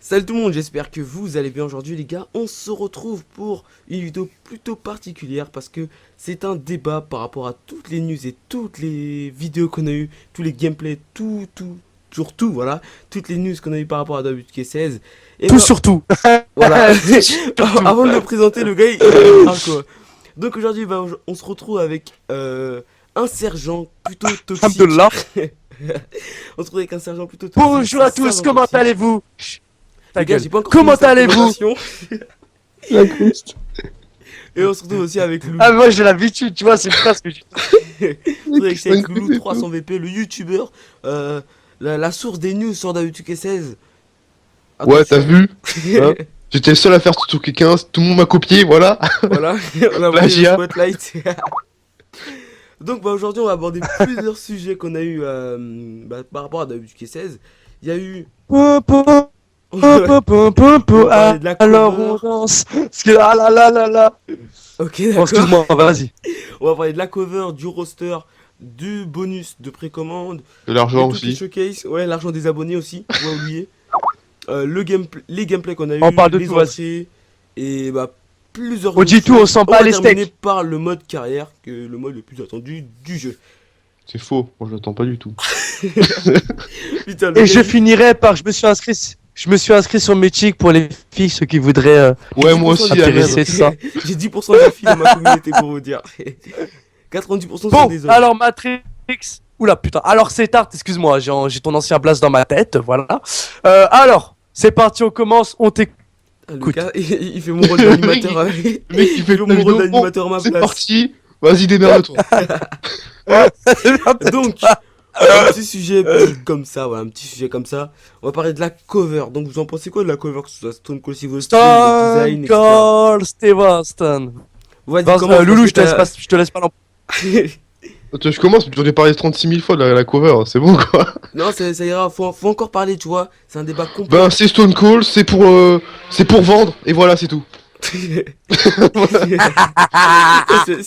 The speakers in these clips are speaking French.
Salut tout le monde, j'espère que vous allez bien aujourd'hui les gars. On se retrouve pour une vidéo plutôt particulière parce que c'est un débat par rapport à toutes les news et toutes les vidéos qu'on a eu, tous les gameplays, surtout voilà, toutes les news qu'on a eu par rapport à WK16. Et Tout surtout. voilà, avant de le présenter le gars, quoi. Donc aujourd'hui on se retrouve avec un sergent plutôt toxique. Alhamdoulilah. On se retrouve avec un sergent plutôt toxique. Bonjour à tous, comment allez-vous? Ta Les gars, gueule. j'ai pas encore Comment fini cette allez-vous? présentation. La couste. Et on se retrouve aussi avec Loulou. Ah, moi j'ai l'habitude, tu vois, c'est presque. Avec Loulou 300 VP, le youtubeur, la source des news sur WK16. Ouais, t'as vu hein. J'étais le seul à faire tout 15, tout le monde m'a copié, voilà. Voilà, on a envoyé le spotlight. Donc aujourd'hui on va aborder plusieurs sujets qu'on a eu par rapport à WK16. Il y a eu... parler de la Alors cover. on danse. Parce que ah là là là là. Ok, Bon, d'accord. excuse-moi, vas-y. On va parler de la cover, du roster, du bonus de précommande. De l'argent Et toutes les aussi. showcases, ouais, l'argent des abonnés aussi, faut pas oublier. Les gameplays qu'on a eu, On parle de les tout, vas-y. entrées, et plusieurs On dit autres tout, on choses. sent pas va les terminer steaks. par le mode carrière, que est le mode le plus attendu du jeu. C'est faux, moi je l'attends pas du tout. Putain, le Et gars, je finirai par, je me suis inscrit sur Mythic pour les filles, ceux qui voudraient Ouais, 10% moi aussi, de la filles, merde. c'est ça. J'ai 10% de filles dans ma communauté pour vous dire. 90% sont Bon, des hommes. alors Matrix. Oula putain. Alors c'est tard, excuse-moi, j'ai ton ancien blast dans ma tête, voilà. Alors, c'est parti, on commence, on t'écoute. Ah, le gars, il fait mon rôle d'animateur. Le mec il fait mon la rôle vidéo, d'animateur à ma c'est place. parti. Vas-y, démerde-toi. Donc, un petit sujet comme ça, voilà, un petit sujet comme ça. On va parler de la cover. Donc, vous en pensez quoi de la cover, que ce soit Stone Cold Steve Austin, le Stone design, etc. Cold Steve Austin. Vas-y, Vas-y, commence, Loulou, parce je te que laisse pas, je te laisse pas Attends, je commence, j'en ai parlé 36 000 fois de la cover, c'est bon quoi. Non, ça ira, faut encore parler, tu vois. C'est un débat complet. Ben, c'est Stone Cold, c'est pour vendre, et voilà, c'est tout. C'est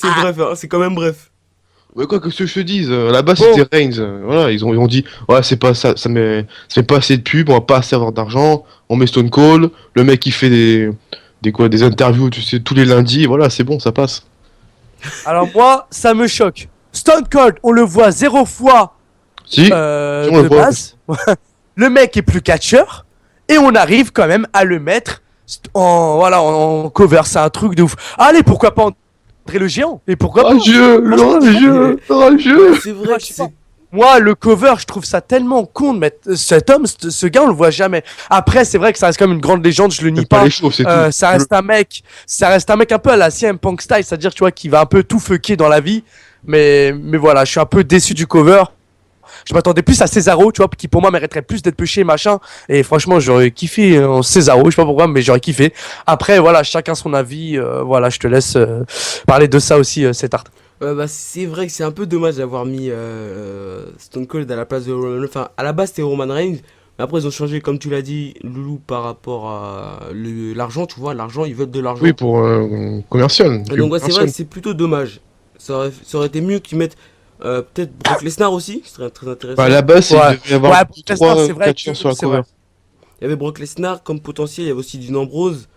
bref, hein, c'est quand même bref. Ouais, quoi que ce que je te dise, à la base Bon. c'était Reigns, voilà, ils ont dit, ouais, c'est pas ça, ça met pas assez de pub, on va pas assez avoir d'argent, on met Stone Cold, le mec il fait des interviews, tu sais, tous les lundis, voilà, c'est bon, ça passe. Alors moi, ça me choque. Stone Cold, on le voit 0 fois Si, si, on le de voit. base. Le mec est plus catcheur et on arrive quand même à le mettre en cover. C'est un truc de ouf. Allez, pourquoi pas André le géant? Et pourquoi pas? Rageux, rageux. C'est vrai que je sais c'est... Moi, le cover, je trouve ça tellement con de mettre cet homme, ce gars, on le voit jamais. Après, c'est vrai que ça reste quand même une grande légende, je le nie T'aimes pas pas. les chauves, c'est tout. Ça reste un mec un peu à la CM Punk style, c'est-à-dire, tu vois, qui va un peu tout fucker dans la vie. Mais voilà, je suis un peu déçu du cover. Je m'attendais plus à Cesaro, tu vois, qui pour moi mériterait plus d'être pêché, machin. Et franchement, j'aurais kiffé en Cesaro, je sais pas pourquoi, mais j'aurais kiffé. Après, voilà, chacun son avis. Voilà, je te laisse parler de ça aussi, cet art. c'est vrai que c'est un peu dommage d'avoir mis Stone Cold à la place de Roman Reigns. Enfin, à la base c'était Roman Reigns, mais après ils ont changé, comme tu l'as dit, Loulou, par rapport à l'argent, tu vois, l'argent, ils veulent de l'argent. Oui, pour commercial. Et donc ouais, c'est vrai que c'est plutôt dommage. Ça aurait été mieux qu'ils mettent peut-être Brock Lesnar aussi, ce serait très intéressant. Bah, à la base, Ouais. il devait y avoir Ouais, Brock Lesnar, 3 c'est vrai catcheurs que sur la c'est cover. vrai. Il y avait Brock Lesnar comme potentiel, il y avait aussi Dean Ambrose,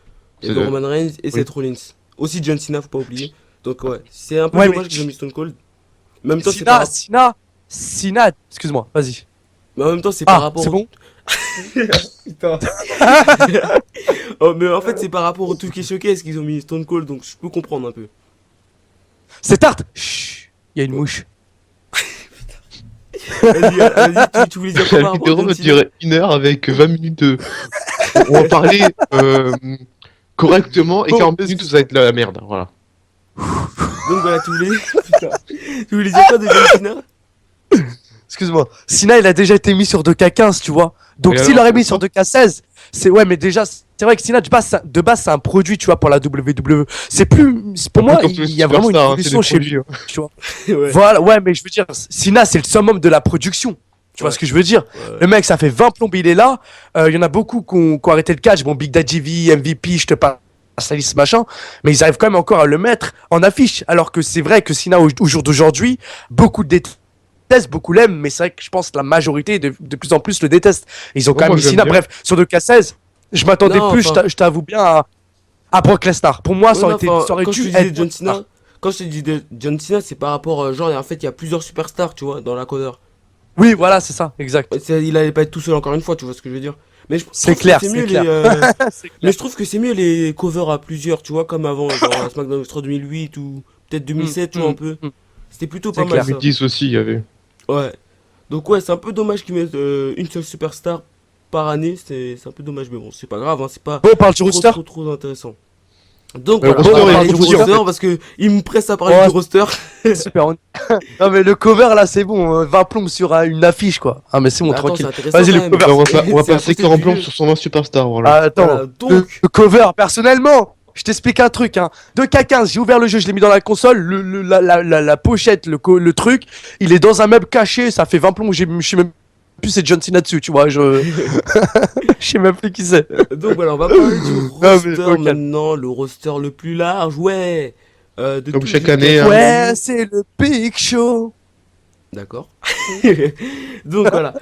il y C'est avait vrai. Roman Reigns et Oui. Seth Rollins. Aussi John Cena, faut pas oublier. Donc ouais, c'est un peu Ouais, dommage mais qu'ils ont mis Stone Cold. En même temps, c'est par... Sina, excuse-moi, vas-y. mais en même temps, c'est par Ah, rapport c'est au... bon? Putain. Oh, mais en fait, c'est par rapport au tout qui showcase qu'ils ont mis Stone Cold, donc je peux comprendre un peu. C'est tard. Chut, il y a une mouche. Vas-y, tu voulais dire quoi La par rapport à vidéo John va Cena? durer 1 heure avec 20 minutes de... On va parler correctement et Bon, 40 minutes, ça va être la merde, voilà. Donc voilà, Putain. Tu voulais dire quoi de John Cena? Excuse-moi. Sina, il a déjà été mis sur 2K15, tu vois. Donc Et s'il alors, l'aurait mis sur pourquoi 2K16, c'est ouais, mais déjà, c'est vrai que Sina, de base, c'est un produit, tu vois, pour la WWE. C'est plus, pour moi, Comme tous les il y a vraiment une superstars, hein, c'est évolution des chez lui, produits, hein. tu vois. Ouais. Voilà, ouais, mais je veux dire, Sina, c'est le summum de la production. Tu vois Ouais. ce que je veux dire? Ouais. Le mec, ça fait 20 plombes, il est là. Il y en a beaucoup qui ont arrêté le catch. Bon, Big Daddy V, MVP, je te passe la liste, machin. Mais ils arrivent quand même encore à le mettre en affiche. Alors que c'est vrai que Sina, au jour d'aujourd'hui, beaucoup de détestent, beaucoup l'aiment. Mais c'est vrai que je pense que la majorité, de plus en plus, le déteste. Ils ont Ouais, quand même moi, mis j'aime Sina. bien. Bref, sur 2K16. Je m'attendais Non, plus, enfin, je t'avoue bien, à Brock Lesnar. Pour moi, ouais, non, enfin, ça aurait quand je te dû disais être John Brock Lesnar. Cena, quand je te dis de John Cena, c'est par rapport, genre, en fait, il y a plusieurs superstars, tu vois, dans la cover. Oui, voilà, c'est ça, exact. Il allait pas être tout seul encore une fois, tu vois ce que je veux dire. Mais je C'est trouve que clair, c'est c'est mieux clair. les, C'est mais clair. je trouve que c'est mieux les covers à plusieurs, tu vois, comme avant, genre à SmackDown Extra 2008 ou peut-être Hmm, 2007, tu vois, un hmm, peu. hmm. C'était plutôt pas C'est mal clair. ça. 2010 aussi, il y avait. Ouais. Donc ouais, c'est un peu dommage qu'ils mettent une seule superstar par année, c'est un peu dommage, mais bon, c'est pas grave, hein, c'est pas Bon, on parle du trop roster. trop trop intéressant. Donc Mais le voilà, on roster, va il est parler du trop dur, en roster fait. parce que il me presse à parler Ouais, du roster. super. Non, mais le cover là, c'est bon. 20 plombes sur une affiche, quoi. Ah, mais c'est bon, Mais attends, c'est tranquille. intéressant Vas-y, quand le même. cover. Alors, on va C'est la passer pochette cœur en du plomb jeu. sur son 20 Superstar, voilà. Ah, attends. Voilà, donc, Le cover, personnellement, je t'explique un truc. Hein. 2K15, j'ai ouvert le jeu, je l'ai mis dans la console. La pochette, le truc, il est dans un meuble caché. Ça fait 20 plombes. Je sais même plus c'est John Cena dessus, tu vois. Je sais même plus qui c'est. donc voilà, on va parler du Non, mais roster ok. maintenant, le roster le plus large, ouais. De Comme toutes chaque les année, hein. Ouais, c'est le Big Show. D'accord. Donc voilà.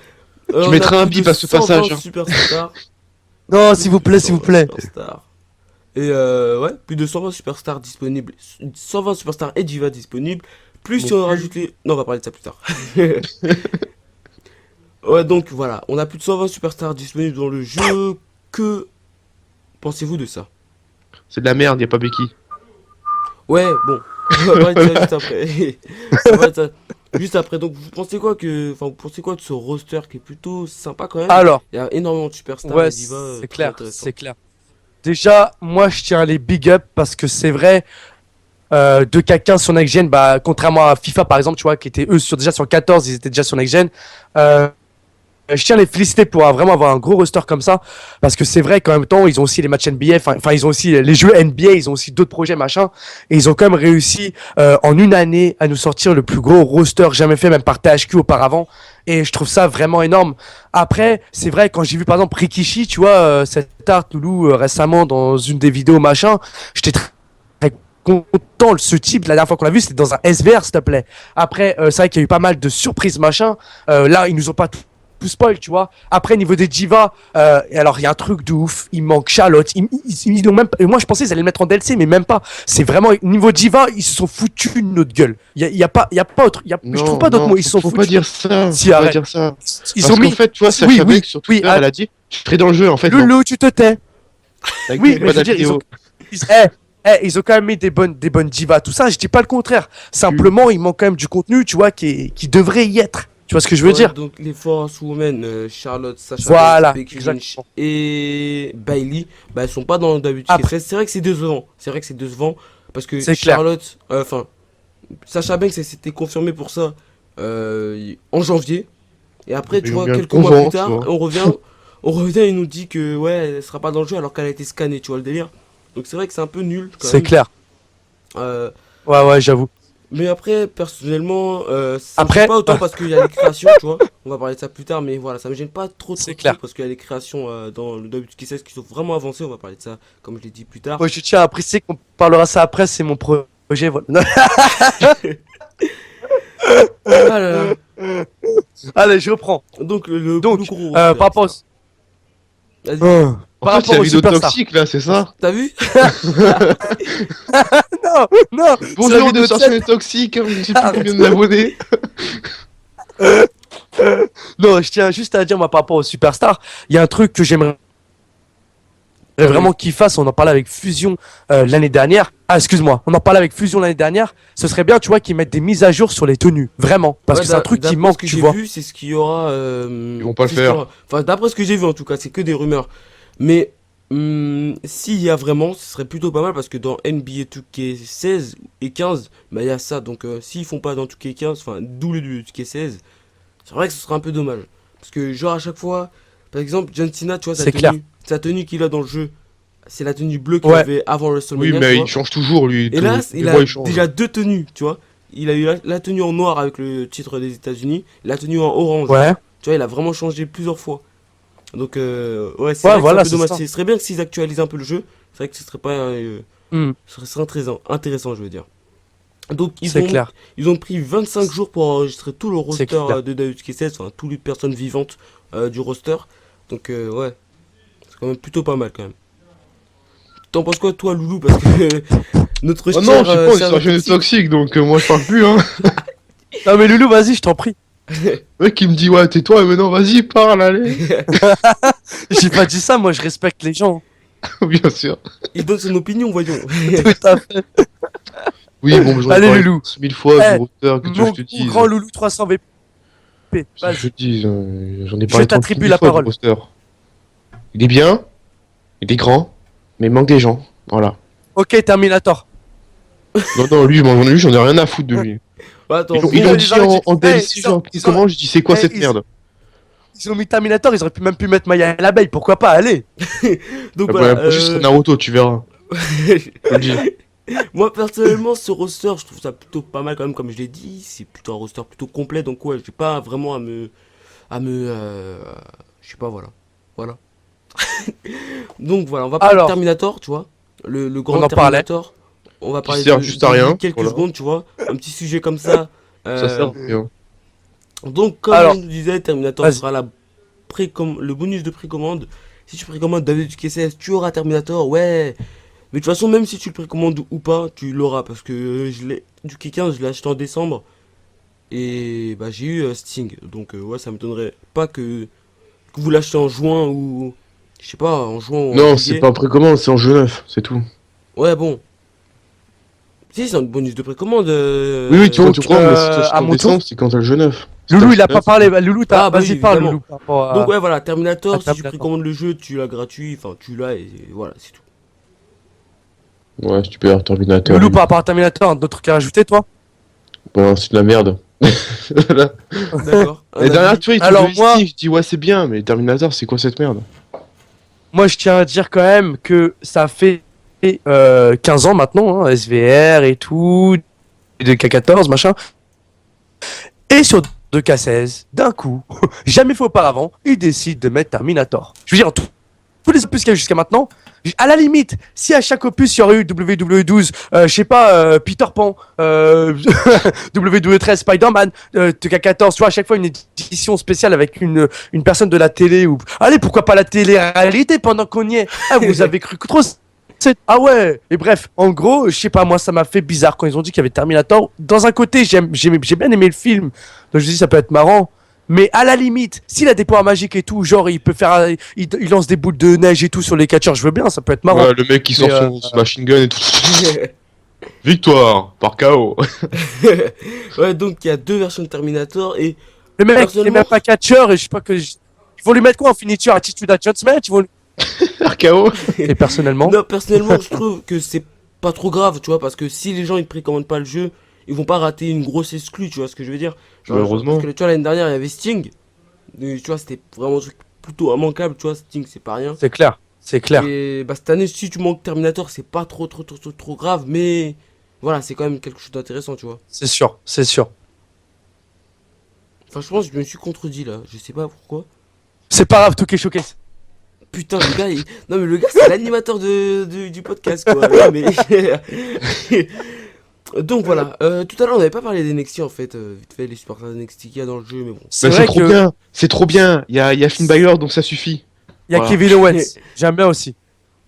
Je On a mettrai un plus de bip à ce 120 passage, hein. superstars. Non, Plus s'il vous de plaît, s'il vous 120 plaît. superstars. Et ouais, plus de 120 superstars disponibles. 120 superstars et divas disponibles. Plus si on rajoute les... Non, on va parler de ça plus tard. Ouais, donc voilà. On a plus de 120 superstars disponibles dans le jeu. Que pensez-vous de ça? C'est de la merde, y a pas Becky. Ouais, bon. On va parler de ça juste après. On va parler de ça juste après. Donc vous pensez quoi que... Enfin, vous pensez quoi de ce roster qui est plutôt sympa quand même? Alors, Il y a énormément de superstars ouais, et divas c'est très clair, intéressants. c'est clair. Déjà, moi, je tiens à les big up parce que c'est vrai, 2K15 sur Next Gen, bah, contrairement à FIFA par exemple, tu vois, qui étaient eux déjà sur 14, ils étaient déjà sur Next Gen. Euh, je tiens à les féliciter pour vraiment avoir un gros roster comme ça, parce que c'est vrai qu'en même temps, ils ont aussi les matchs NBA, enfin, ils ont aussi les jeux NBA, ils ont aussi d'autres projets, machin, et ils ont quand même réussi en une année à nous sortir le plus gros roster jamais fait, même par THQ auparavant, et je trouve ça vraiment énorme. Après, c'est vrai, quand j'ai vu par exemple Rikishi, tu vois, cet art Loulou récemment dans une des vidéos, machin, j'étais très content. Ce type, la dernière fois qu'on l'a vu, c'était dans un SVR, s'il te plaît. Après, c'est vrai qu'il y a eu pas mal de surprises, machin. Là, ils nous ont pas tout spoil, tu vois. Après, niveau des divas, et alors il y a un truc de ouf. Il manque Charlotte. Ils l'ont même. Et moi, je pensais qu'ils allaient le mettre en DLC, mais même pas. C'est vraiment niveau diva, ils se sont foutus de notre gueule. Il y a pas autre. Je trouve Non, pas d'autres non, mots. Ils se sont faut pas foutus. dire ça. Si, Faut pas arrête. dire ça. Ils Parce ont qu'en mis. fait, tu vois, Oui, Sacha oui, Banks sur oui. Twitter, elle a dit, je serai dans le jeu, en fait, non. Loulou, tu te tais. Avec Oui, des mais pas je veux dire, vidéo. ils ont quand même mis des bonnes divas, tout ça. Je dis pas le contraire. Simplement, il manque quand même du contenu, tu vois, qui devrait y être. Tu vois ce que je veux Ouais, dire? donc les Force Women, Charlotte, Sasha Voilà, Banks, Becky Lynch exactement. et Bailey, bah elles sont pas dans Après, WK13. C'est vrai que c'est décevant. C'est vrai que c'est décevant parce que c'est clair. Charlotte, enfin, Sasha Banks, elle s'était confirmée pour ça en janvier. Et après, tu Ils ont vois, bien quelques 11 mois plus ans, tu tard, vois. on revient et il nous dit que ouais, elle sera pas dans le jeu alors qu'elle a été scannée, tu vois le délire. Donc c'est vrai que c'est un peu nul quand C'est même. clair. Euh, Ouais, j'avoue. Mais après, personnellement, ça me gêne Après, pas autant parce qu'il y a les créations, tu vois. On va parler de ça plus tard, mais voilà, ça me gêne pas c'est trop clair. parce qu'il y a les créations dans le WK16 qui sont vraiment avancées. On va parler de ça, comme je l'ai dit plus tard. Moi, je tiens à préciser qu'on parlera ça après, c'est mon projet. Voilà. Ah là là. Allez, je reprends. Donc, le Donc, plus gros par roster, rapport au... etc. Vas-y, En Par fait, c'est rapport la au vidéo Superstar. toxique, là, c'est ça? t'as vu? Non, non, c'est la Bonjour, vidéo de de sorcier cette- toxique, hein, je sais plus Arrête. combien d'abonnés. Non, je tiens juste à dire, moi, par rapport au Superstar, il y a un truc que j'aimerais vraiment qu'il fasse. On en parlait avec Fusion l'année dernière. Ah, excuse-moi, on en parlait avec Fusion l'année dernière. Ce serait bien, tu vois, qu'ils mettent des mises à jour sur les tenues. Vraiment. Parce Ouais, que c'est un truc qui d'après manque, ce que tu j'ai vois. vu, c'est ce qu'il y aura. Ils vont pas le c'est ce qu'il y faire. aura. Enfin, d'après ce que j'ai vu en tout cas, c'est que des rumeurs. Mais s'il y a vraiment, ce serait plutôt pas mal parce que dans NBA 2K16 et 15, bah il y a ça. Donc s'ils font pas dans 2K15, enfin d'où le 2K16, c'est vrai que ce serait un peu dommage. Parce que genre à chaque fois, par exemple, John Cena, tu vois, C'est clair. sa tenue qu'il a dans le jeu, c'est la tenue bleue qu'il Ouais. avait avant Oui, WrestleMania. tu mais vois. il change toujours, lui. Et là, les il voix, a ils changent. déjà deux tenues, tu vois. Il a eu la tenue en noir avec le titre des États-Unis, la tenue en orange. Ouais. Tu vois, il a vraiment changé plusieurs fois. Donc, ouais, c'est Ouais, vrai que voilà, c'est c'est un peu ça. dommage. Ce serait bien que s'ils actualisent un peu le jeu. C'est vrai que ce serait pas. Hmm, Ce serait intéressant, je veux dire. Donc, c'est clair. ils ont pris 25 jours pour enregistrer tout le roster clair. de WK16, enfin, toutes les personnes vivantes du roster. Donc, ouais, C'est quand même plutôt pas mal quand même. T'en penses quoi toi Loulou? Parce que notre Oh cher non, je sais pas, c'est serveur un jeune toxique- toxique, donc moi je parle plus, hein. Non mais Loulou, vas-y, je t'en prie. Le mec il me dit, ouais, tais-toi, mais non, vas-y, parle, allez. J'ai pas dit ça, moi je respecte les gens. Bien sûr. Il donne son opinion, voyons. Tout à fait. Oui, bon, j'en ai Allez, parlé Loulou. 1000 fois Eh, du routeur, que tu veux Mon que je te dise. grand Loulou 300 VP. Que je Vas-y. te dise, j'en ai Je parlé t'attribue 36 la fois parole. du roster. Il est bien, il est grand, mais il manque des gens, voilà. Ok, Terminator. Non, lui, j'en ai rien à foutre de lui. Ouais, attends, Ils bon, l'ont ils dit auraient dû- en Eh, DLC, ils ont- genre, ils ont- comment je dis, c'est quoi eh, cette ils- merde? Ils ont mis Terminator, ils auraient pu même pu mettre Maya l'abeille, pourquoi pas, allez. donc La voilà. première prochaine, ce sera Naruto, tu verras. Je te le dis. Moi personnellement ce roster je trouve ça plutôt pas mal quand même comme je l'ai dit, c'est plutôt un roster plutôt complet donc ouais j'ai pas vraiment je sais pas voilà. Donc voilà on va parler de Alors. Terminator tu vois, le grand On en parlait. Terminator. On va parler sert de juste à rien, lui quelques voilà. secondes tu vois, un petit sujet comme ça. Ça sert à rien. Donc comme Alors. je nous disais Terminator Vas-y. sera le bonus de précommande. Si tu précommandes David du KSS tu auras Terminator ouais. Mais de toute façon, même si tu le précommandes ou pas, tu l'auras parce que du K15, je l'ai acheté en décembre et bah j'ai eu Sting. Donc ouais, ça m'étonnerait pas que vous l'achetez en juin ou je sais pas, en juin ou en Non, juillet. c'est pas en précommande, c'est en jeu neuf, c'est tout. Ouais, bon. Si, c'est un bonus de précommande. Oui, tu vois, donc, tu crois, mais si tu à achètes en mon décembre, tour. c'est quand t'as le jeu neuf. Si Loulou, t'as il le a jeu pas neuf, parlé. Loulou, Ah, bah vas-y, oui, parle, évidemment. Loulou. Par rapport à- Donc ouais, voilà, Terminator, si tu Terminator. précommandes le jeu, tu l'as gratuit, enfin tu l'as et voilà, c'est tout. Ouais, si tu peux avoir Terminator. Loulou, lui. par rapport à Terminator, d'autres trucs à rajouter, toi? Bon, c'est de la merde. Voilà. D'accord. Un Et derrière, avis. tu vois, ils Alors, trouvent moi- moi... je dis, ouais, c'est bien, mais Terminator, c'est quoi cette merde? Moi, je tiens à dire quand même que ça fait 15 ans maintenant, hein, SVR et tout, de K14, machin. Et sur 2K16, d'un coup, jamais fait auparavant, ils décident de mettre Terminator. Je veux dire, tous les opus qu'il y a eu jusqu'à maintenant, à la limite, si à chaque opus il y aurait eu WWE12, je sais pas, Peter Pan, WWE13, Spider-Man, TK14, tu vois, à chaque fois une édition spéciale avec une personne de la télé ou. Allez, pourquoi pas la télé-réalité pendant qu'on y est? Ah, vous avez cru que trop. Ah ouais. Et bref, en gros, je sais pas, moi ça m'a fait bizarre quand ils ont dit qu'il y avait Terminator. Dans un côté, j'ai bien aimé le film, donc je dis ça peut être marrant. Mais à la limite, s'il a des pouvoirs magiques et tout, genre il peut faire, il lance des boules de neige et tout sur les catcheurs, je veux bien, ça peut être marrant. Ouais, le mec qui sort Mais, son machine gun et tout. Victoire par KO. Ouais, donc il y a deux versions de Terminator et Le mec, il est personnellement- même pas catcheur et je sais pas que. Ils vont lui mettre quoi en finiture? Attitude Adjustment? Ils vont. Par KO. Et personnellement. non, personnellement, je trouve que c'est pas trop grave, tu vois, parce que si les gens ils précommandent pas le jeu, ils vont pas rater une grosse exclue, tu vois ce que je veux dire. Heureusement. Parce que tu vois, l'année dernière, il y avait Sting. Tu vois, c'était vraiment un truc plutôt immanquable, tu vois, Sting, c'est pas rien. C'est clair, c'est clair. Et bah, cette année, si tu manques Terminator, c'est pas trop grave, mais voilà, c'est quand même quelque chose d'intéressant, tu vois. C'est sûr, c'est sûr. Enfin, je pense que je me suis contredit là, je sais pas pourquoi. C'est pas grave, Tokyo Showcase. Putain, le gars, non mais le gars, c'est l'animateur du podcast, quoi. Non, mais... Donc voilà, tout à l'heure on n'avait pas parlé d'NXT en fait, vite fait les supporters d'NXT qu'il y a dans le jeu, mais bon. C'est Bah, vrai c'est trop que bien, c'est trop bien. Il y a Finn Balor, donc ça suffit. il y a Voilà. Kevin Owens. J'aime bien aussi.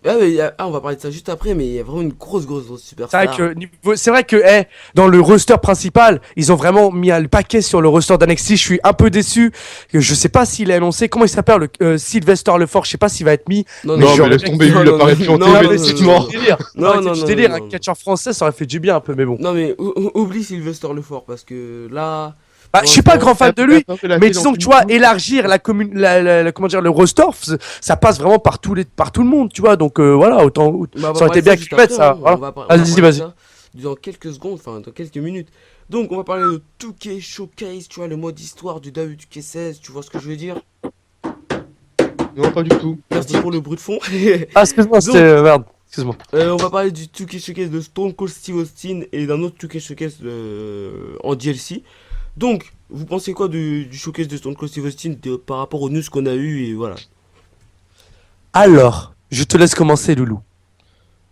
Ah, mais on va parler de ça juste après, mais il y a vraiment une grosse C'est superstar. vrai que, c'est vrai que dans le roster principal, ils ont vraiment mis un paquet sur le roster d'NXT. Je suis un peu déçu. Je sais pas s'il est annoncé. Comment il s'appelle Sylvester Lefort. Je sais pas s'il va être mis. Non, Non, genre, mais laisse mec, tomber, lui, non, il non, apparaît plus en non, TV, non, c'est non, mort. Non, Arrêtez non, du non, délire. non, Un non. catcheur français, ça aurait fait du bien un peu, mais bon. Non mais oublie Sylvester Lefort parce que là... Bah, je suis pas grand fan de lui. Après, la Mais télé, disons on que tu fait vois, tout. élargir comment dire, le roster, ça passe vraiment par tout le monde, tu vois. Donc voilà, autant, Bah, on va ça aurait été parler de bien juste qu'ils mettent après, ça. hein. Voilà. On va Vas-y, parler de vas-y. ça dans quelques secondes, enfin dans quelques minutes. Donc on va parler de 2K Showcase, tu vois, le mode histoire du WK16, tu vois ce que je veux dire? Non, pas du tout. Merci pour le bruit de fond. Ah, excuse-moi, c'était merde. Excuse-moi. On va parler du 2K Showcase de Stone Cold Steve Austin et d'un autre 2K Showcase en DLC. Donc, vous pensez quoi du showcase de Stone Cold Steve Austin par rapport aux news qu'on a eu et voilà. Alors, je te laisse commencer, Loulou.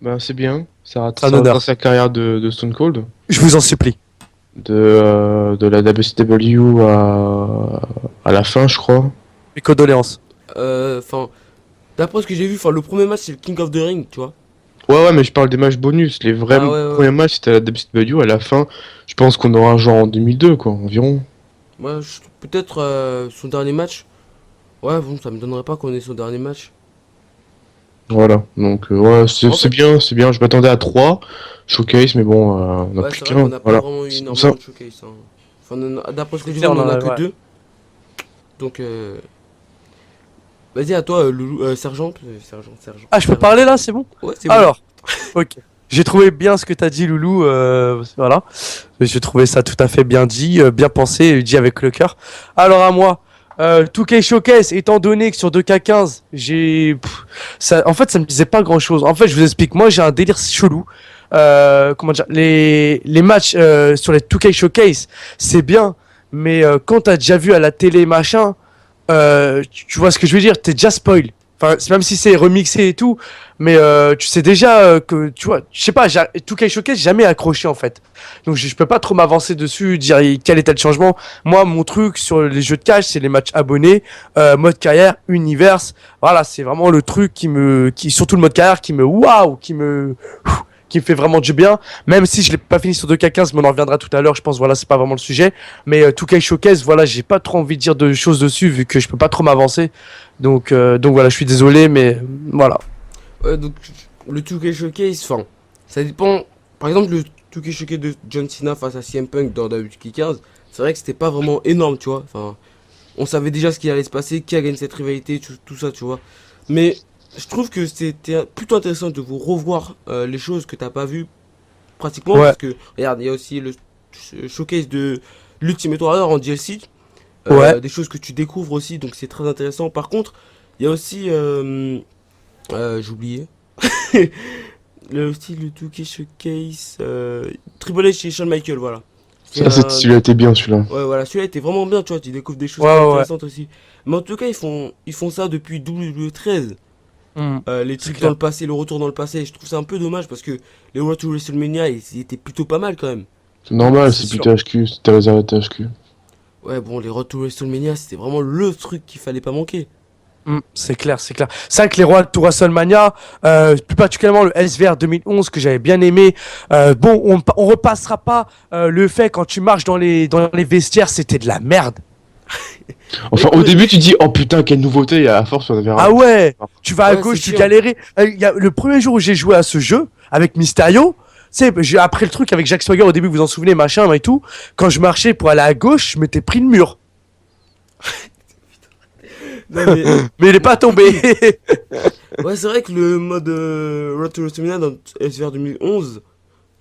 Bah, c'est bien. Ça Un retrace honneur. sa carrière de Stone Cold. Je vous en supplie. De la WCW à la fin, je crois. Mes condoléances. Enfin, D'après ce que j'ai vu, enfin, le premier match, c'est le King of the Ring, tu vois. Ouais, mais je parle des matchs bonus. Les vrais Ah ouais, ouais. premiers matchs, c'était à la WCW. À la fin, je pense qu'on aura un genre en 2002, quoi, environ. Ouais, peut-être son dernier match. Ouais, bon, ça me donnerait pas qu'on ait son dernier match. Voilà. Donc, ouais, En c'est fait, bien, c'est bien. Je m'attendais à 3 showcase, mais bon, on a ouais, plus c'est vrai qu'on qu'un. n'a pas Voilà. vraiment eu C'est pour ça. énormément de showcase, hein. Enfin, d'après ce que C'est j'ai vu, clair, on on en en a a, que ouais. deux. Donc, vas-y, à toi, Loulou, Ah, je peux sergent. parler là, c'est bon? Ouais, c'est bon. Alors, ok. J'ai trouvé bien ce que t'as dit, Loulou. Voilà. J'ai trouvé ça tout à fait bien dit, bien pensé, dit avec le cœur. Alors à moi, 2K Showcase, étant donné que sur 2K15, ça, en fait, ça me disait pas grand-chose. En fait, je vous explique. Moi, j'ai un délire chelou. Comment dire, les matchs sur les 2K Showcase, c'est bien, mais quand t'as déjà vu à la télé machin, tu vois ce que je veux dire, t'es déjà spoil. Enfin, même si c'est remixé et tout, mais tu sais déjà que, tu vois, je sais pas, 2K Showcase, j'ai jamais accroché en fait. Donc je peux pas trop m'avancer dessus, dire quel était le changement. Moi, mon truc sur les jeux de cash, c'est les matchs abonnés, mode carrière, univers. Voilà, c'est vraiment le truc surtout le mode carrière waouh, qui me fait vraiment du bien. Même si je l'ai pas fini sur 2K15, mais on en reviendra tout à l'heure. Je pense, voilà, c'est pas vraiment le sujet. Mais 2K Showcase, voilà, j'ai pas trop envie de dire de choses dessus vu que je peux pas trop m'avancer. Donc voilà, je suis désolé, mais voilà. Ouais, donc, le 2K Showcase, enfin, ça dépend. Par exemple, le 2K Showcase de John Cena face à CM Punk dans WK15, c'est vrai que c'était pas vraiment énorme, tu vois. Enfin, on savait déjà ce qui allait se passer, qui a gagné cette rivalité, tout ça, tu vois. Mais je trouve que c'était plutôt intéressant de vous revoir les choses que t'as pas vues pratiquement, Ouais, parce que, regarde, il y a aussi le showcase de l'Ultimate Warrior en DLC, ouais. des choses que tu découvres aussi, donc c'est très intéressant. Par contre, il y a aussi, j'ai oublié, aussi le 2K Showcase, Triple H chez Shawn Michael, voilà. C'est Celui-là était bien, celui-là. Ouais, voilà, celui-là était vraiment bien, tu vois, tu découvres des choses Ouais, très ouais, ouais. intéressantes aussi. Mais en tout cas, ils font ça depuis WWE13. Les C'est trucs dans clair. le passé, le retour dans le passé. Je trouve ça un peu dommage parce que les Road to WrestleMania, ils étaient plutôt pas mal quand même. C'est normal, C'est c'est plus sûr. THQ, c'était réservé à THQ. Ouais, bon, les Road to WrestleMania, c'était vraiment le truc qu'il fallait pas manquer. C'est clair, c'est clair. C'est vrai que les rois de WrestleMania, plus particulièrement le SVR 2011 que j'avais bien aimé. Bon, on repassera pas le fait quand tu marches dans les vestiaires, c'était de la merde. Enfin, au Ouais, début, tu dis, oh putain, quelle nouveauté, et à la force, on avait Ah ouais, Ah. tu vas à ouais, c'est gauche, tu chiant. galérais. Le premier jour où j'ai joué à ce jeu avec Mysterio, tu sais, après le truc avec Jack Swagger au début, vous vous en souvenez, machin et tout. Quand je marchais pour aller à gauche, je m'étais pris le mur, Non, mais, mais il est pas tombé. ouais, c'est vrai que le mode Road to WrestleMania dans SVR 2011,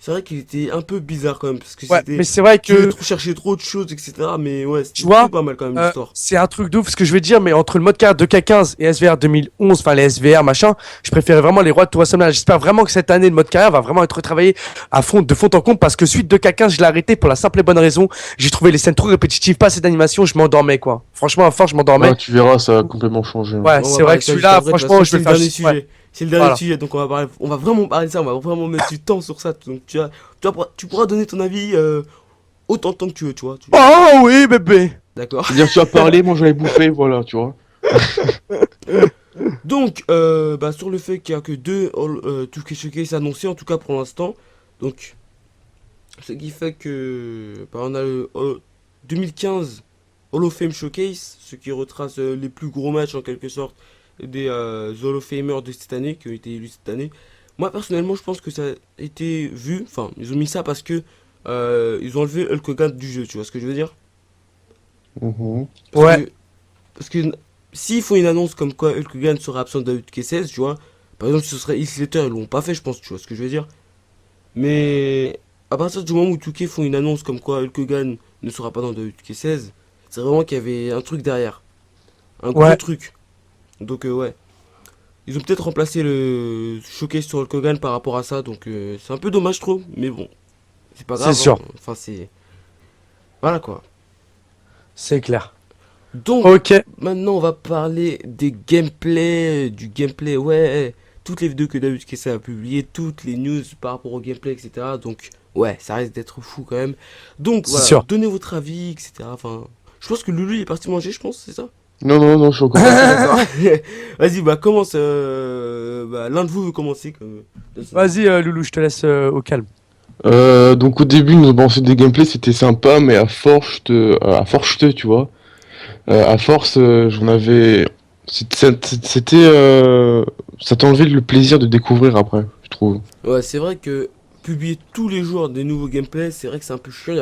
c'est vrai qu'il était un peu bizarre quand même. Parce que Ouais, mais c'était. c'est vrai Tu veux que trop chercher trop de choses, etc. Mais ouais, tu c'était vois, plutôt pas mal quand même l'histoire. c'est un truc de ouf ce que je veux dire, mais entre le mode carte de K15 et SVR 2011, enfin les SVR machin, je préférais vraiment les rois de WrestleMania. J'espère vraiment que cette année, le mode carrière va vraiment être retravaillé à fond, de fond en comble, parce que suite de K15, je l'ai arrêté pour la simple et bonne raison. J'ai trouvé les scènes trop répétitives, pas assez d'animation, je m'endormais quoi. Franchement, à force, je m'endormais. Ah, tu verras, ça a complètement changé. Ouais, On va c'est vrai parler que de ça juste celui-là, après. De toute franchement, façon, je c'est vais le le faire. dernier Ouais, sujet. C'est le dernier voilà. sujet. Donc on va vraiment parler de ça. On va vraiment mettre du temps sur ça. Donc tu pourras donner ton avis autant de temps que tu veux, tu vois. Oh oui, bébé. D'accord. C'est-à-dire, tu as parlé, moi j'avais bouffé, voilà, tu vois. Donc, bah, sur le fait qu'il n'y a que deux 2K Showcase annoncés, en tout cas pour l'instant. Donc, ce qui fait que bah, on a le 2015 Hall of Fame Showcase, ce qui retrace les plus gros matchs en quelque sorte des Hall of Famers de cette année, qui ont été élus cette année. Moi personnellement, je pense que ça a été vu, enfin, ils ont mis ça parce que ils ont enlevé Hulk Hogan du jeu, tu vois ce que je veux dire? Mhm. Parce Ouais, que, parce que s'ils font une annonce comme quoi Hulk Hogan sera absent de la WK16, tu vois, par exemple, si ce serait Heath Slater, ils l'ont pas fait, je pense, tu vois ce que je veux dire? Mais à partir du moment où 2K font une annonce comme quoi Hulk Hogan ne sera pas dans WK16, c'est vraiment qu'il y avait un truc derrière, un gros ouais, truc. Donc ouais, ils ont peut-être remplacé le showcase sur Hulk Hogan par rapport à ça, donc c'est un peu dommage, je trouve, mais bon, c'est pas c'est grave, hein. sûr, Enfin c'est voilà quoi. c'est clair. Donc Ok, maintenant on va parler des gameplays, du gameplay, ouais, toutes les vidéos que David Kessa a publiées, toutes les news par rapport au gameplay, etc. Donc ouais, ça risque d'être fou quand même. Donc c'est voilà, sûr. donnez votre avis, etc. Enfin, je pense que Lulu il est parti manger, je pense, c'est ça? Non, non, non, je suis encore Ah, pas. d'accord. Vas-y, bah commence. Bah, l'un de vous veut commencer. Vas-y, Loulou, je te laisse au calme. Donc au début, nous avons fait des gameplays, c'était sympa, mais à force, tu vois. À force, j'en avais. Ça t'enlevait le plaisir de découvrir après, je trouve. Ouais, c'est vrai que publier tous les jours des nouveaux gameplays, c'est vrai que c'est un peu chiant.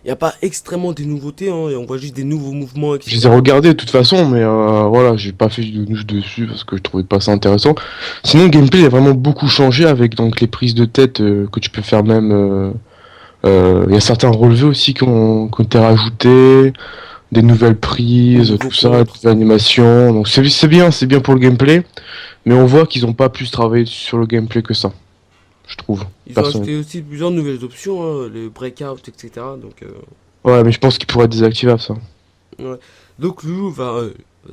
Y a pas extrêmement des nouveautés, hein, et on voit juste des nouveaux mouvements, Je les ai etc. regardés de toute façon, mais voilà, j'ai pas fait de news dessus parce que je trouvais pas ça intéressant. Sinon, le gameplay a vraiment beaucoup changé avec donc les prises de tête que tu peux faire même. Il y a certains relevés aussi qui ont été rajoutés, des nouvelles prises, Nouveaux tout ça, des contres. nouvelles animations. Donc c'est bien pour le gameplay, mais on voit qu'ils ont pas plus travaillé sur le gameplay que ça, je trouve, Ils ont personnellement. ajouté aussi plusieurs nouvelles options, hein, les breakout, etc. Donc, Ouais, mais je pense qu'il pourrait être désactivable ça. ouais. Donc Loulou va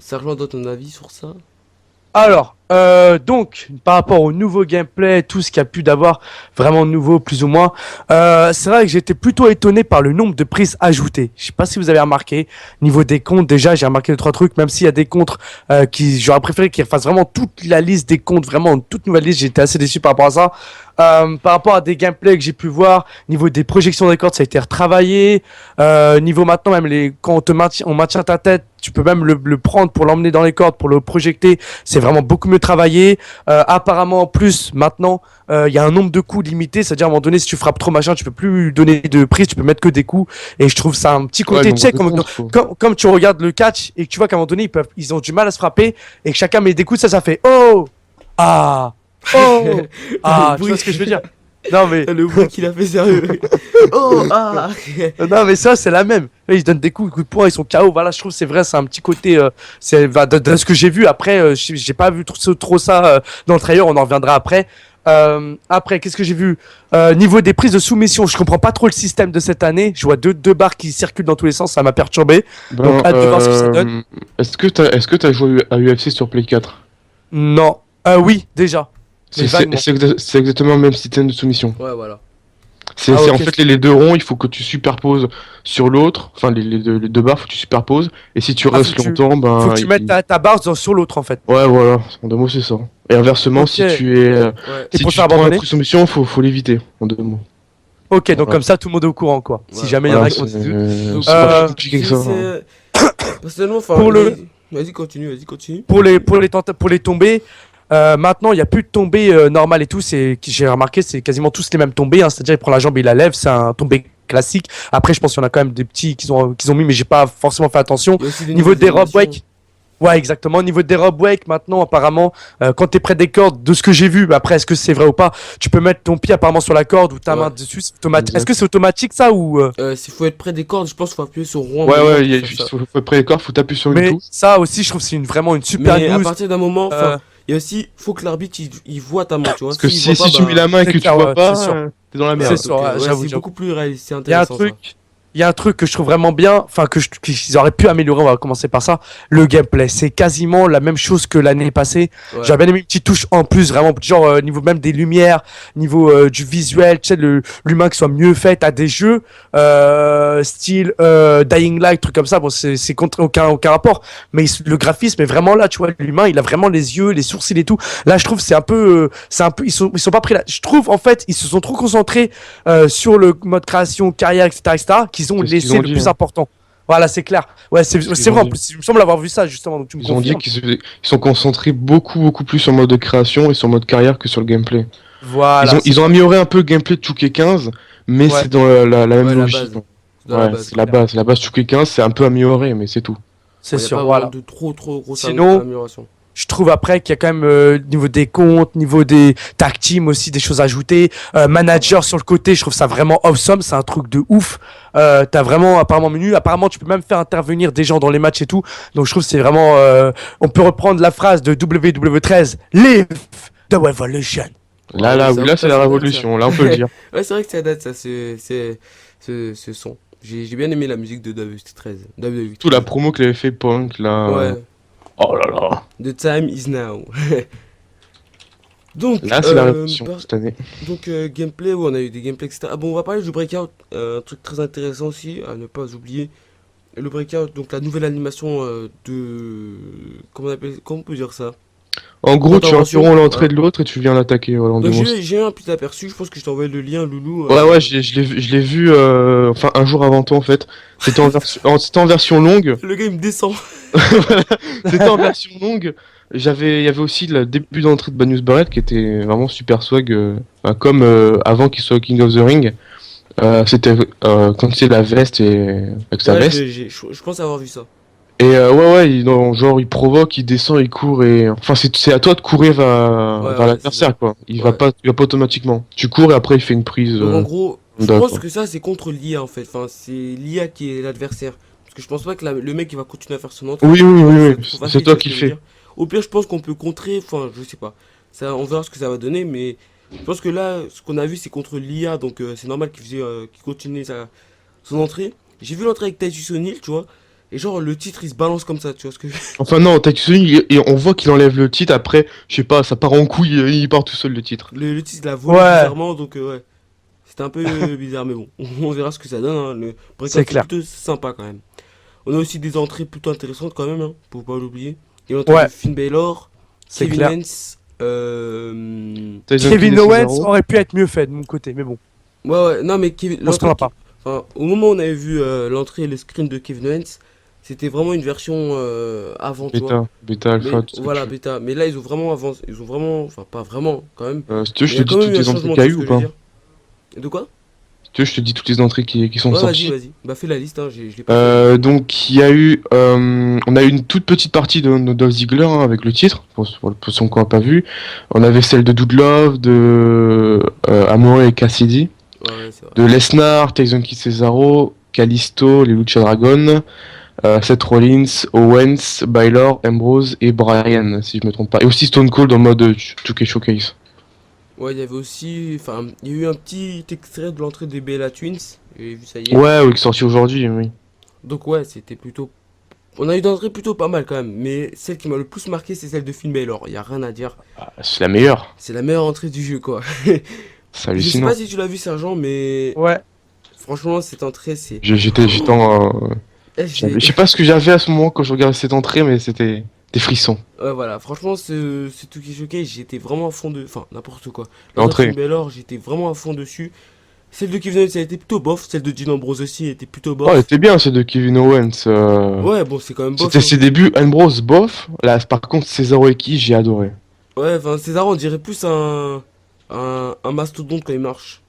Sergent donne ton avis sur ça. Alors, donc, par rapport au nouveau gameplay, tout ce qu'il y a pu d'avoir vraiment de nouveau, plus ou moins, c'est vrai que j'étais plutôt étonné par le nombre de prises ajoutées. Je sais pas si vous avez remarqué, niveau des comptes, déjà, j'ai remarqué deux, trois trucs, même s'il y a des comptes j'aurais préféré qu'ils refassent vraiment toute la liste des comptes, vraiment une toute nouvelle liste, j'étais assez déçu par rapport à ça. Par rapport à des gameplays que j'ai pu voir, niveau des projections des cordes, ça a été retravaillé. Niveau maintenant, même quand on maintient ta tête, tu peux même le prendre pour l'emmener dans les cordes, pour le projeter. C'est vraiment beaucoup mieux travaillé. Apparemment, en plus, maintenant, il y a un nombre de coups limité. C'est-à-dire, à un moment donné, si tu frappes trop machin, tu peux plus donner de prise, tu peux mettre que des coups. Et je trouve ça un petit Ouais, côté, tu nombre sais, de comme, contre, quoi. comme tu regardes le catch et que tu vois qu'à un moment donné, ils ont du mal à se frapper et que chacun met des coups, ça fait oh! Ah! Oh! Le Ah, tu vois bruit, ce que je veux dire? Non, mais, le bruit qu'il a fait sérieux. Oh ah. non, mais ça, c'est la même. Là, ils se donnent des coups de poing, ils sont KO. Voilà, je trouve, c'est vrai, c'est un petit côté, de ce que j'ai vu. Après, j'ai pas vu trop ça dans le trailer, on en reviendra après. Après, qu'est-ce que j'ai vu? Niveau des prises de soumission, je comprends pas trop le système de cette année. Je vois deux barres qui circulent dans tous les sens, ça m'a perturbé. Donc, Ben, hâte de voir ce que ça donne. est-ce que t'as joué à UFC sur Play 4? Non. Oui, déjà. Mais vaguement. C'est exactement le même système de soumission. Ouais, voilà. Ah, En ok. fait les deux ronds, il faut que tu superposes sur l'autre, enfin les deux barres, faut que tu superposes, et si tu Ah, restes longtemps, faut ben que tu mettes ta barre sur l'autre, en fait. ouais voilà, en deux mots c'est ça. Et inversement, Ok. si tu es Ouais, Et si pour tu faire prends un abandonner? coup de soumission, faut l'éviter, en deux mots. Ok, donc Voilà. comme ça, tout le monde est au courant, quoi. Si ouais. jamais il y en Voilà, a qui ont des doutes. Donc, c'est pas plus Euh, compliqué que ça, hein. personnellement, enfin, Pour le, vas-y, continue, vas-y, continue. pour les tombées, maintenant, il n'y a plus de tombées normales et tout. J'ai remarqué, c'est quasiment tous les mêmes tombées, hein. C'est-à-dire, il prend la jambe et il la lève. C'est un tombé classique. Après, je pense qu'il y en a quand même des petits qu'ils ont mis, mais j'ai pas forcément fait attention. Il y a aussi des Niveau nouvelles des rob animations. wake, ouais, exactement. Au niveau des rob wake, maintenant, apparemment, quand t'es près des cordes, de ce que j'ai vu, bah, après, est-ce que c'est vrai ou pas, tu peux mettre ton pied apparemment sur la corde ou ta Ouais. main dessus. C'est automatique. Exact. Est-ce que c'est automatique ça ou S'il faut être près des cordes, je pense qu'il faut appuyer sur rond. Ouais moment ouais, pour faire ça. faut près des corps, faut taper sur une Mais touche. ça aussi, je trouve que c'est vraiment une super Mais à news. partir d'un moment, Euh, enfin, il y a aussi, faut que l'arbitre il voit ta main, tu vois. Parce que S'il voit si pas, tu bah, mets la main et c'est que tu clair, vois ouais, pas, c'est sûr. t'es dans la C'est merde. sûr, donc, ouais, j'avoue, c'est j'avoue. beaucoup plus réaliste, c'est Il y a un intéressant ça. truc, il y a un truc que je trouve vraiment bien, enfin qu'ils auraient pu améliorer, on va commencer par ça. Le gameplay, c'est quasiment la même chose que l'année passée. Ouais. J'aurais bien aimé une petite touche en plus, vraiment, genre niveau même des lumières, niveau du visuel, tu sais, l'humain qui soit mieux fait. T'as des jeux style Dying Light, trucs comme ça. Bon, c'est contre aucun rapport, mais le graphisme est vraiment là, tu vois. L'humain, il a vraiment les yeux, les sourcils et tout. Là, je trouve c'est un peu, ils sont pas pris là. Je trouve en fait, ils se sont trop concentrés sur le mode création, carrière, etc., qu'ils ont C'est ce qu'ils laissé ont le dit, plus hein. important. Voilà, c'est clair. Ouais, C'est ce qu'ils c'est ont vrai, en dit. plus, il me semble avoir vu ça, justement, donc tu me Ils ont dit confirmes. qu'ils sont concentrés beaucoup plus sur le mode de création et sur le mode carrière que sur le gameplay. Voilà. Ils ont amélioré un peu le gameplay de 2K15, mais Ouais. c'est dans la même Ouais, la logique. base. C'est dans la Ouais, base. c'est la base. La base 2K15, c'est un peu amélioré, mais c'est tout. C'est Il n'y a sûr, pas voilà. vraiment de trop grosses Sinon, améliorations. je trouve après qu'il y a quand même niveau des comptes, niveau des tag team aussi des choses à ajouter. Manager sur le côté, je trouve ça vraiment awesome, c'est un truc de ouf. T'as vraiment apparemment menu, apparemment tu peux même faire intervenir des gens dans les matchs et tout. Donc je trouve que c'est vraiment, on peut reprendre la phrase de WW13, Live the Revolution. Là, Ouais, oui, là, c'est la révolution. Là, on peut le dire. Ouais, c'est vrai que ça date, ça, ce son. J'ai bien aimé la musique de WW13. Tout la promo qu'il avait fait Punk, là. Ouais, Oh là là. The time is now. Donc, Là, c'est la révolution cette année. donc gameplay, ouais, on a eu des gameplays, etc. Ah bon, on va parler du Breakout, un truc très intéressant aussi, à ne pas oublier. Le breakout, donc la nouvelle animation de... Comment on peut dire ça? En gros, tu D'intervention, interromps l'entrée voilà. de l'autre et tu viens l'attaquer, voilà, en Donc démonstration. j'ai un petit aperçu, je pense que je t'ai envoyé le lien, Loulou. Ouais, ouais, je l'ai vu, enfin, un jour avant toi, en fait. C'était en version longue. Le gars il me descend. Voilà, c'était en version longue. Il y avait aussi le début d'entrée de Banyus Barrett qui était vraiment super swag, bah, comme avant qu'il soit au King of the Ring. C'était quand c'est la veste et avec sa Ouais, veste. je pense avoir vu ça. Et ouais, ouais, genre il provoque, il descend, il court et enfin c'est à toi de courir Ouais, vers ouais, c'est ça. l'adversaire quoi. Ouais. Il va pas automatiquement. Tu cours et après il fait une prise. Donc en gros, je Lambda, pense quoi. que ça c'est contre l'IA en fait. Enfin, c'est l'IA qui est l'adversaire. Parce que je pense pas que le mec il va continuer à faire son entrée. Oui, oui, Tu vois, oui, ça va oui. être trop C'est facile, tu toi vois ce qui que le je veux fais. dire. Au pire, je pense qu'on peut contrer. Enfin, je sais pas. Ça, on verra ce que ça va donner. Mais je pense que là, ce qu'on a vu c'est contre l'IA. Donc c'est normal qu'il continue son entrée. J'ai vu l'entrée avec Titus O'Neil, tu vois. Et genre, le titre il se balance comme ça, tu vois ce que je... Enfin non, Tatsuya, et on voit qu'il enlève le titre. Après, je sais pas, ça part en couille, il part tout seul le titre. Le titre l'a volé Ouais, bizarrement. Donc ouais. C'était un peu bizarre. Mais bon, on verra ce que ça donne. Hein. Le breakout c'est c'est clair. plutôt sympa quand même. On a aussi des entrées plutôt intéressantes quand même, hein, faut pas l'oublier. Il y a l'entrée de Ouais, Finn Balor, c'est Kevin clair. Owens, Tyson Kidd Kevin et Owens Cesaro. aurait pu être mieux fait de mon côté, mais bon, ouais, ouais, non mais Kevin, on se plaint pas. enfin, au moment où on avait vu l'entrée et le screen de Kevin Owens, c'était vraiment une version avant, tu vois. Bêta, alpha, Mais tout ce que voilà, tu veux. bêta. Mais là, ils ont vraiment avancé, ils ont vraiment, enfin, pas vraiment, quand même. Si tu veux, Mais je il y te a quand dis même eu toutes un les entrées changement, qu'il tu y a vois eu ce ou que je veux pas? dire. De quoi? Si tu veux, je te dis toutes les entrées qui sont Ouais, vas-y, sorties. vas-y. Bah, fais la liste, hein, je l'ai pas fait. Donc il y a eu, on a eu une toute petite partie de Dolph Ziggler hein, avec le titre, pour ceux qu'on n'a pas vu. On avait celle de Dude Love, de Amore et Cassidy, Ouais, ouais, c'est vrai. de Lesnar, Tyson Kidd Cesaro, Kalisto, les Lucha Dragon, Seth Rollins, Owens, Baylor, Ambrose et Bryan, si je me trompe pas. Et aussi Stone Cold en mode 2K Showcase. Ouais, il y avait aussi, enfin, il y a eu un petit extrait de l'entrée des Bella Twins. J'ai vu ça hier. Ouais, oui, qui est sorti aujourd'hui, oui. Donc ouais, c'était plutôt... On a eu d'entrées plutôt pas mal quand même, mais celle qui m'a le plus marqué, c'est celle de Finn Balor. Y a rien à dire. Ah, c'est la meilleure. C'est la meilleure entrée du jeu, quoi. C'est Je sais pas hallucinant. si tu l'as vu, Sergent, mais Ouais, franchement, cette entrée, c'est... J'étais en, Eh, je sais pas ce que j'avais à ce moment quand je regardais cette entrée, mais c'était des frissons. Ouais, voilà, franchement, ce Tuki Showcase, j'étais vraiment à fond de... Enfin, n'importe quoi. L'entrée de L'entrée. Finn Balor, j'étais vraiment à fond dessus. Celle de Kevin Owens, elle était plutôt bof. Celle de Dean Ambrose aussi, elle était plutôt Oh, elle bof. était bien celle de Kevin Owens. Ouais, bon, c'est quand même bof, C'était hein. ses débuts, Ambrose bof. Là, par contre, Cesaro et qui j'ai adoré. Ouais, enfin, César, on dirait plus un mastodonte quand il marche.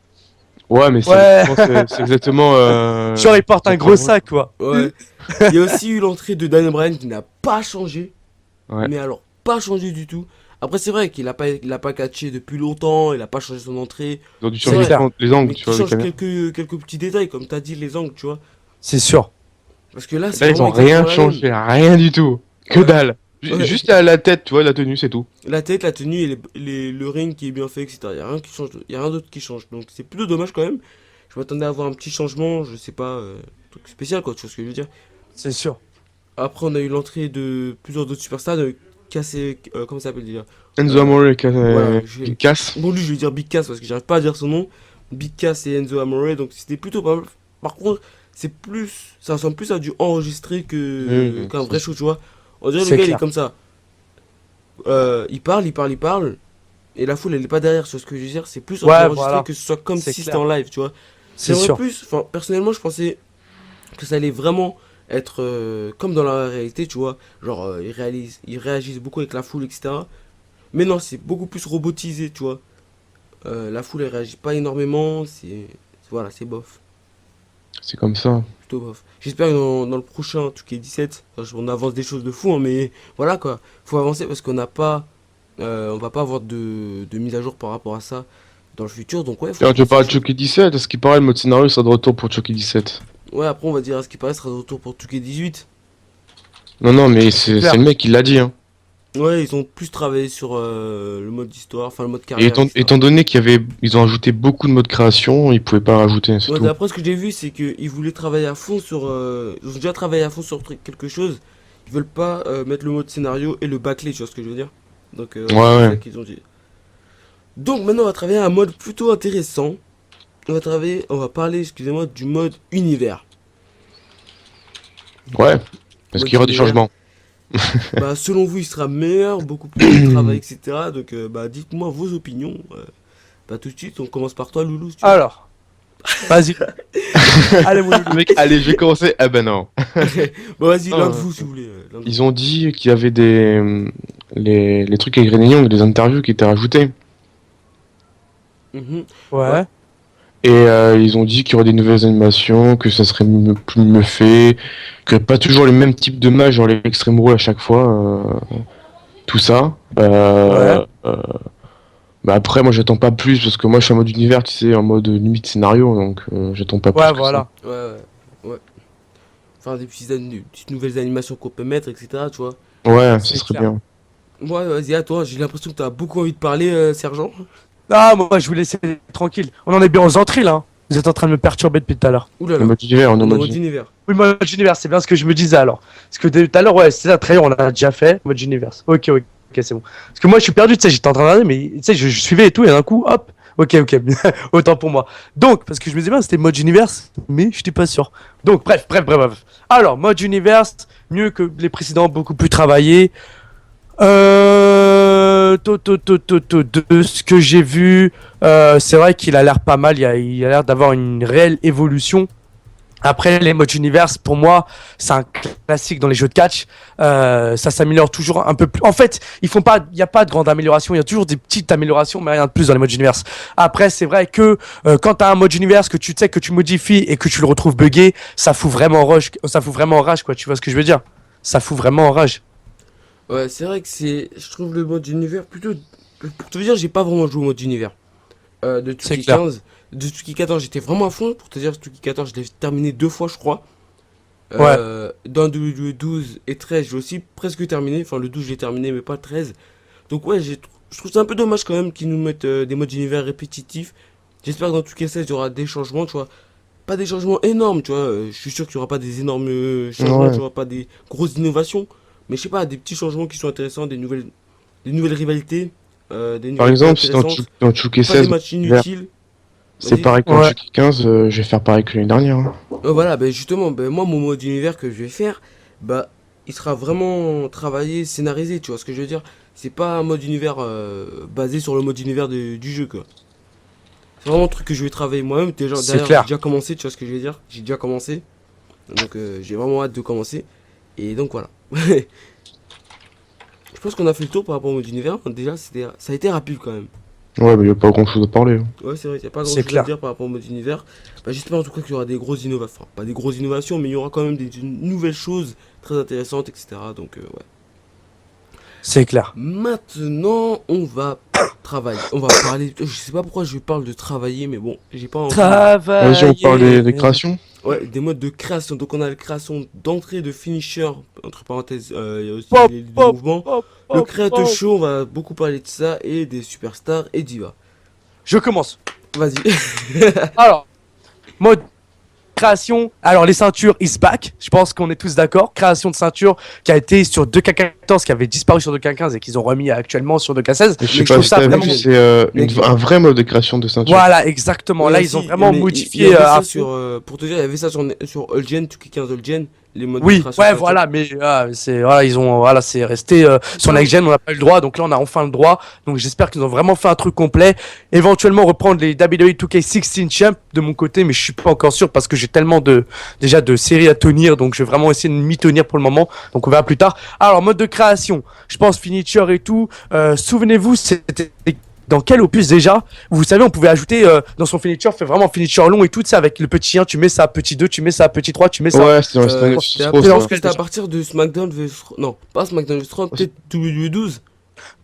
Ouais, mais ouais. c'est exactement. Genre, il porte un son gros point sac, quoi. Ouais. Il y a aussi eu l'entrée de Daniel Bryan qui n'a pas changé. Ouais. Mais alors, pas changé du tout. Après, c'est vrai qu'il a pas catché depuis longtemps, il a pas changé son entrée. Ils ont dû C'est changer vrai. les angles, Mais tu qui vois, avec change la caméra. quelques petits détails, comme t'as dit, les angles, tu vois. C'est sûr. Parce que là, c'est Là, ils vraiment ont rien exactement la même. changé, rien du tout. Que Ouais. dalle. Ouais. Juste la tête, tu vois, la tenue, c'est tout. La tête, la tenue et le ring qui est bien fait, etc. Il y a rien qui change, y a rien d'autre qui change. Donc c'est plutôt dommage quand même. Je m'attendais à avoir un petit changement, je sais pas, truc spécial quoi, tu vois ce que je veux dire. C'est sûr. Après, on a eu l'entrée de plusieurs autres superstars, de Cassé, comment ça s'appelle déjà? Enzo Amore et Voilà, qui casse. bon, lui, je vais dire Big Cass parce que j'arrive pas à dire son nom. Big Cass et Enzo Amore, donc c'était plutôt pas mal. Par contre, ça ressemble plus à du enregistré qu'un vrai show, tu vois. On dirait le C'est gars, il est clair. comme ça. Il parle, et la foule, elle est pas derrière, tu vois ce que je veux dire. C'est plus Ouais, enregistré voilà. que ce soit comme C'est si c'était clair. en live, tu vois. C'est J'aimerais sûr. plus, enfin, personnellement, je pensais que ça allait vraiment être comme dans la réalité, tu vois. Genre, ils réagissent beaucoup avec la foule, etc. Mais non, c'est beaucoup plus robotisé, tu vois. La foule, elle réagit pas énormément, voilà, c'est bof. C'est comme ça. Plutôt bof. J'espère que dans le prochain, tout qui est 17, on avance des choses de fou, hein, mais voilà quoi. Faut avancer parce qu'on n'a pas. On va pas avoir de mise à jour par rapport à ça dans le futur, donc ouais, faut Tiens, tu veux avancer les parler de choses. Chucky 17? À ce qui paraît, le mode scénario sera de retour pour Chucky 17. Ouais, après, on va dire à ce qui paraît, ce sera de retour pour tout qui est 18. Non, non, mais clair. c'est le mec qui l'a dit, hein. Ouais, ils ont plus travaillé sur le mode d'histoire, enfin le mode Et carrière, etc. étant donné ils ont ajouté beaucoup de modes création, ils pouvaient pas rajouter, c'est Ouais, tout. d'après ce que j'ai vu, c'est qu'ils voulaient travailler à fond sur. Ils ont déjà travaillé à fond sur quelque chose. Ils veulent pas mettre le mode scénario et le bâcler, tu vois ce que je veux dire? Donc, Ouais, c'est ouais. ça qu'ils ont dit. Donc, maintenant, on va travailler un mode plutôt intéressant. On va parler, excusez-moi, du mode univers. Ouais, parce qu'il y aura des changements. Bah, selon vous, il sera meilleur, beaucoup plus de travail, etc. Donc, bah, dites-moi vos opinions. Bah, tout de suite, on commence par toi, Loulou, si tu veux. Alors, vas-y. Allez, mon loulou. Mec, allez, je vais commencer. Ah ben non. Bon, vas-y, l'un de Ah, vous, si vous voulez. L'un de vous. Ils ont dit qu'il y avait les trucs avec René Young, des interviews qui étaient rajoutés. Mhm. Ouais. Et ils ont dit qu'il y aurait des nouvelles animations, que ça serait plus mieux fait, que pas toujours les mêmes types de matchs, genre les Extreme Rules à chaque fois, tout ça. Ouais. Bah après, moi j'attends pas plus parce que moi je suis en mode univers, tu sais, en mode limite scénario, donc j'attends pas plus Ouais, que voilà. Ouais, ouais, ouais. Enfin, des petites nouvelles animations qu'on peut mettre, etc. Tu vois. ça. Ouais, ça C'est serait clair. bien. Ouais, vas-y, à toi. J'ai l'impression que t'as beaucoup envie de parler, sergent. Ah, moi, je vous laisse tranquille. On en est bien aux entrées, là. Hein. Vous êtes en train de me perturber depuis tout à l'heure. Ouh là En là. mode univers, On est en mode mode univers. Oui, mode univers, c'est bien ce que je me disais alors. Parce que tout à l'heure, ouais, c'est ça, très on l'a déjà fait, mode univers. Ok, ok, ok, c'est bon. Parce que moi, je suis perdu, tu sais, j'étais en train de regarder, mais tu sais, je suivais et tout, et d'un coup, hop, ok, ok, autant pour moi. Donc, parce que je me disais bien, c'était mode univers, mais je n'étais pas sûr. Donc, bref. Alors, mode univers, mieux que les précédents, beaucoup plus travaillé. De ce que j'ai vu, c'est vrai qu'il a l'air pas mal, il a l'air d'avoir une réelle évolution. Après, les modes univers, pour moi, c'est un classique dans les jeux de catch. Ça s'améliore toujours un peu plus. En fait, il n'y a pas de grande amélioration. Il y a toujours des petites améliorations, mais rien de plus dans les modes univers. Après, c'est vrai que quand tu as un mode univers que tu sais que tu modifies et que tu le retrouves buggé, ça fout vraiment en rage, quoi. Tu vois ce que je veux dire? Ça fout vraiment en rage. Ouais, c'est vrai que c'est. Je trouve le mode univers plutôt. Pour te dire, j'ai pas vraiment joué au mode univers. De C'est Tuki clair. 15. De Tuki 14, j'étais vraiment à fond. Pour te dire, Tuki 14, je l'ai terminé 2 fois, je crois. Ouais. Dans le 12 et 13, j'ai aussi presque terminé. Enfin, le 12, j'ai terminé, mais pas le 13. Donc, ouais, je trouve ça un peu dommage quand même qu'ils nous mettent des modes univers répétitifs. J'espère que dans Tuki 16, il y aura des changements, tu vois. Pas des changements énormes, tu vois. Je suis sûr qu'il n'y aura pas des énormes changements, Ouais. tu vois, pas des grosses innovations. Mais je sais pas, des petits changements qui sont intéressants, des nouvelles rivalités, des Par nouvelles exemple, si intéressantes. dans Chucky Pas des 16, matchs univers, inutiles. c'est Vas-y. pareil qu'en Ouais. Chucky 15, je vais faire pareil que l'année dernière. Hein. Voilà, ben justement, ben moi, mon mode univers que je vais faire, bah, il sera vraiment travaillé, scénarisé, tu vois ce que je veux dire? C'est pas un mode univers basé sur le mode univers du jeu, quoi. C'est vraiment un truc que je vais travailler moi-même. Déjà, C'est d'ailleurs, j'ai clair. déjà commencé, tu vois ce que je veux dire? J'ai déjà commencé. Donc, j'ai vraiment hâte de commencer. Et donc, voilà. Je pense qu'on a fait le tour par rapport au mode univers. Déjà, ça a été rapide quand même. Ouais, mais y a pas grand chose à parler. Hein. Ouais, c'est vrai, il n'y a pas grand C'est chose à clair. dire par rapport au mode univers. Bah, j'espère en tout cas qu'il y aura des grosses innovations. Enfin, pas des grosses innovations, mais il y aura quand même des nouvelles choses très intéressantes, etc. Donc, ouais. C'est clair. Maintenant, on va travailler. On va parler. Je sais pas pourquoi je parle de travailler, mais bon, j'ai pas envie. Vas-y, on parle des Travailler. créations. Ouais, des modes de création. Donc, on a la création d'entrée, de finisher. Entre parenthèses, il y a aussi Pop, les pop, mouvements. pop, Le pop, créateur pop. show, on va beaucoup parler de ça. Et des superstars et divas. Je commence. Vas-y. Alors, mode création. Alors, les ceintures is back. Je pense qu'on est tous d'accord. Création de ceinture qui a été sur 2K14, qui avait disparu sur 2K15 et qu'ils ont remis actuellement sur 2K16. Je sais Mais pas je si trouve ça t'as vraiment- vu, c'est Mais- un vrai mode de création de ceinture. Voilà, exactement. Ouais, Là, si, ils ont vraiment mais il y modifié. avait ça à sur, fond. pour te dire, il y avait ça sur Allgen, 2K15 Allgen, les modes de Oui, création ouais, de voilà, mais voilà, c'est resté sur Non. Next Gen, on n'a pas eu le droit, donc là on a enfin le droit. Donc j'espère qu'ils ont vraiment fait un truc complet. Éventuellement reprendre les WWE 2K16 Champ de mon côté, mais je suis pas encore sûr parce que j'ai tellement déjà de séries à tenir, donc je vais vraiment essayer de m'y tenir pour le moment. Donc on verra plus tard. Alors mode de création, je pense finisher et tout. Souvenez-vous, c'était dans quel opus déjà? Vous savez, on pouvait ajouter dans son finisher, fait vraiment finisher long et tout, ça avec le petit 1, tu mets ça, petit 2, tu mets ça, petit 3, tu mets ça. Ouais, c'est dans C'était c'est à, trop c'est ça. dans- c'était à partir de SmackDown vs. Non, pas SmackDown vs. 3, peut-être WWE12.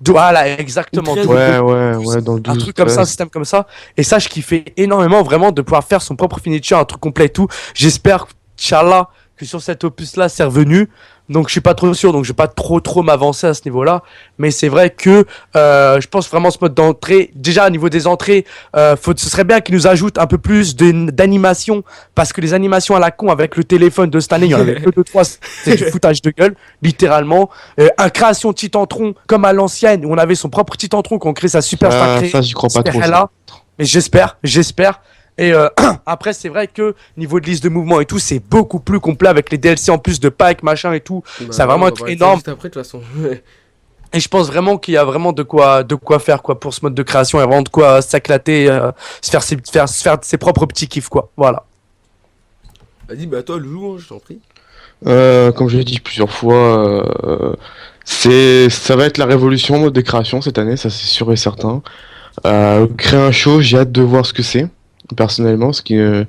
Voilà, exactement. Ou 13. Ouais, dans le 12. Un truc comme ça, un système comme ça. Et ça, je kiffais énormément vraiment de pouvoir faire son propre finisher, un truc complet et tout. J'espère, Inch'Allah, que sur cet opus-là, c'est revenu. Donc, je suis pas trop sûr, donc je vais pas trop m'avancer à ce niveau-là. Mais c'est vrai que je pense vraiment ce mode d'entrée, déjà au niveau des entrées, ce serait bien qu'ils nous ajoutent un peu plus d'animation, parce que les animations à la con avec le téléphone de cette année, il y en avait que 2-3, c'est du foutage de gueule, littéralement. Un création de Titantron, comme à l'ancienne, où on avait son propre Titantron, qu'on crée sa super star Ça, j'y crois pas trop. là. Mais j'espère. Et après, c'est vrai que niveau de liste de mouvements et tout, c'est beaucoup plus complet avec les DLC en plus de packs, machin et tout. Bah, Ça va ouais, vraiment on être parler de ça énorme. juste après, de toute façon. Et je pense vraiment qu'il y a vraiment de quoi faire quoi pour ce mode de création. Il y a vraiment de quoi s'éclater, se faire ses propres petits kiffs quoi. Voilà. Vas-y, bah toi, Loulou, hein, je t'en prie. Comme je l'ai dit plusieurs fois, ça va être la révolution en mode de création cette année, ça c'est sûr et certain. Créer un show, j'ai hâte de voir ce que c'est, personnellement, parce qu'ils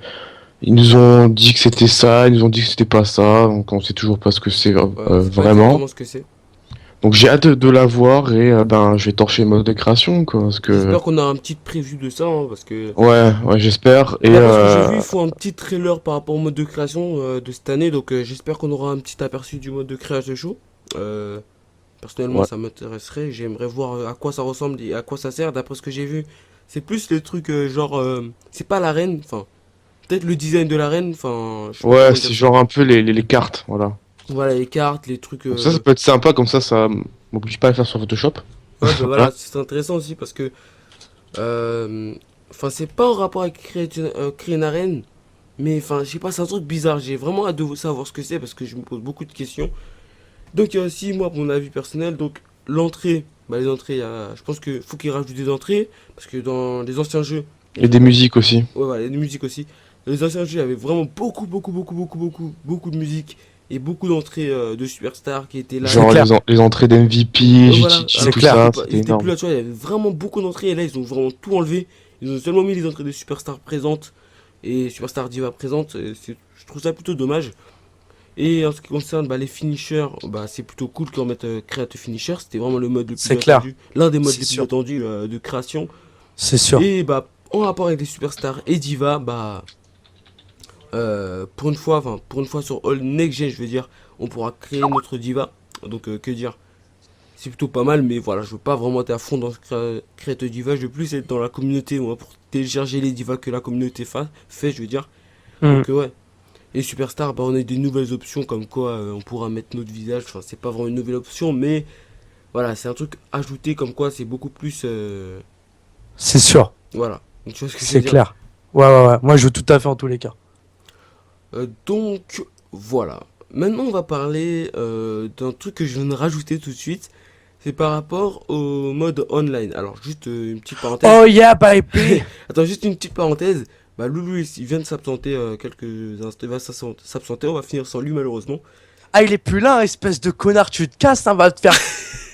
ils nous ont dit que c'était ça, ils nous ont dit que c'était pas ça, donc on sait toujours pas ce que c'est C'est pas vraiment. exactement ce que c'est. Donc j'ai hâte de la voir et ben je vais torcher le mode de création quoi, parce que J'espère qu'on aura un petit preview de ça, hein, parce que... ouais j'espère et D'après ce que j'ai vu, il faut un petit trailer par rapport au mode de création de cette année, donc j'espère qu'on aura un petit aperçu du mode de création de show. Personnellement, Ouais. ça m'intéresserait, j'aimerais voir à quoi ça ressemble et à quoi ça sert. D'après ce que j'ai vu, c'est plus les trucs genre... c'est pas l'arène, enfin... Peut-être le design de l'arène, enfin... je sais pas Ouais, comment c'est dire genre un peu les cartes, voilà. ça. Voilà, les cartes, les trucs... Donc ça peut être sympa, comme ça m'oblige pas à le faire sur Photoshop. Ouais, bah voilà, Hein. c'est intéressant aussi parce que... Enfin, c'est pas en rapport avec créer une arène, mais enfin, je sais pas, c'est un truc bizarre. J'ai vraiment hâte de savoir ce que c'est parce que je me pose beaucoup de questions. Donc, il y a aussi, moi, mon avis personnel, donc l'entrée, bah, les entrées, je pense qu'il faut qu'ils rajoutent des entrées parce que dans les anciens jeux, Et des musiques aussi. ouais, voilà, et des musiques aussi. Les anciens jeux, il y avait vraiment beaucoup de musique et beaucoup d'entrées de superstars qui étaient là. C'est Genre clair. les entrées d'MVP, Voilà, GTG, c'est tout clair. ça, ils c'était étaient plus énorme. là, tu vois, il y avait vraiment beaucoup d'entrées et là ils ont vraiment tout enlevé. Ils ont seulement mis les entrées de superstars présentes et superstars diva présentes. Je trouve ça plutôt dommage. Et en ce qui concerne bah, les finishers, bah, c'est plutôt cool qu'on mette Create Finisher. C'était vraiment le mode le plus C'est clair. attendu, l'un des modes C'est les plus sûr. attendus de création. C'est sûr. Et bah en rapport avec les superstars et diva, bah pour une fois sur All Next Gen, je veux dire, on pourra créer notre diva. Donc que dire, c'est plutôt pas mal, mais voilà, je veux pas vraiment être à fond dans ce Create Diva, je veux plus être dans la communauté, moi, pour télécharger les divas que la communauté fait, je veux dire. Hmm. Donc ouais. Et Superstar, bah on a des nouvelles options comme quoi on pourra mettre notre visage, enfin c'est pas vraiment une nouvelle option, mais voilà, c'est un truc ajouté comme quoi c'est beaucoup plus... C'est sûr. voilà, donc, tu vois ce que je veux C'est dire. clair. Ouais. Moi, je veux tout à fait en tous les cas. Donc voilà. Maintenant on va parler d'un truc que je viens de rajouter tout de suite. C'est par rapport au mode online. Alors juste une petite parenthèse. Oh yeah, baby. Attends, juste une petite parenthèse. Bah Loulou il vient de s'absenter quelques instants. Il va s'absenter. On va finir sans lui malheureusement. Ah, il est plus là, espèce de connard. Tu te casses, hein, va te faire.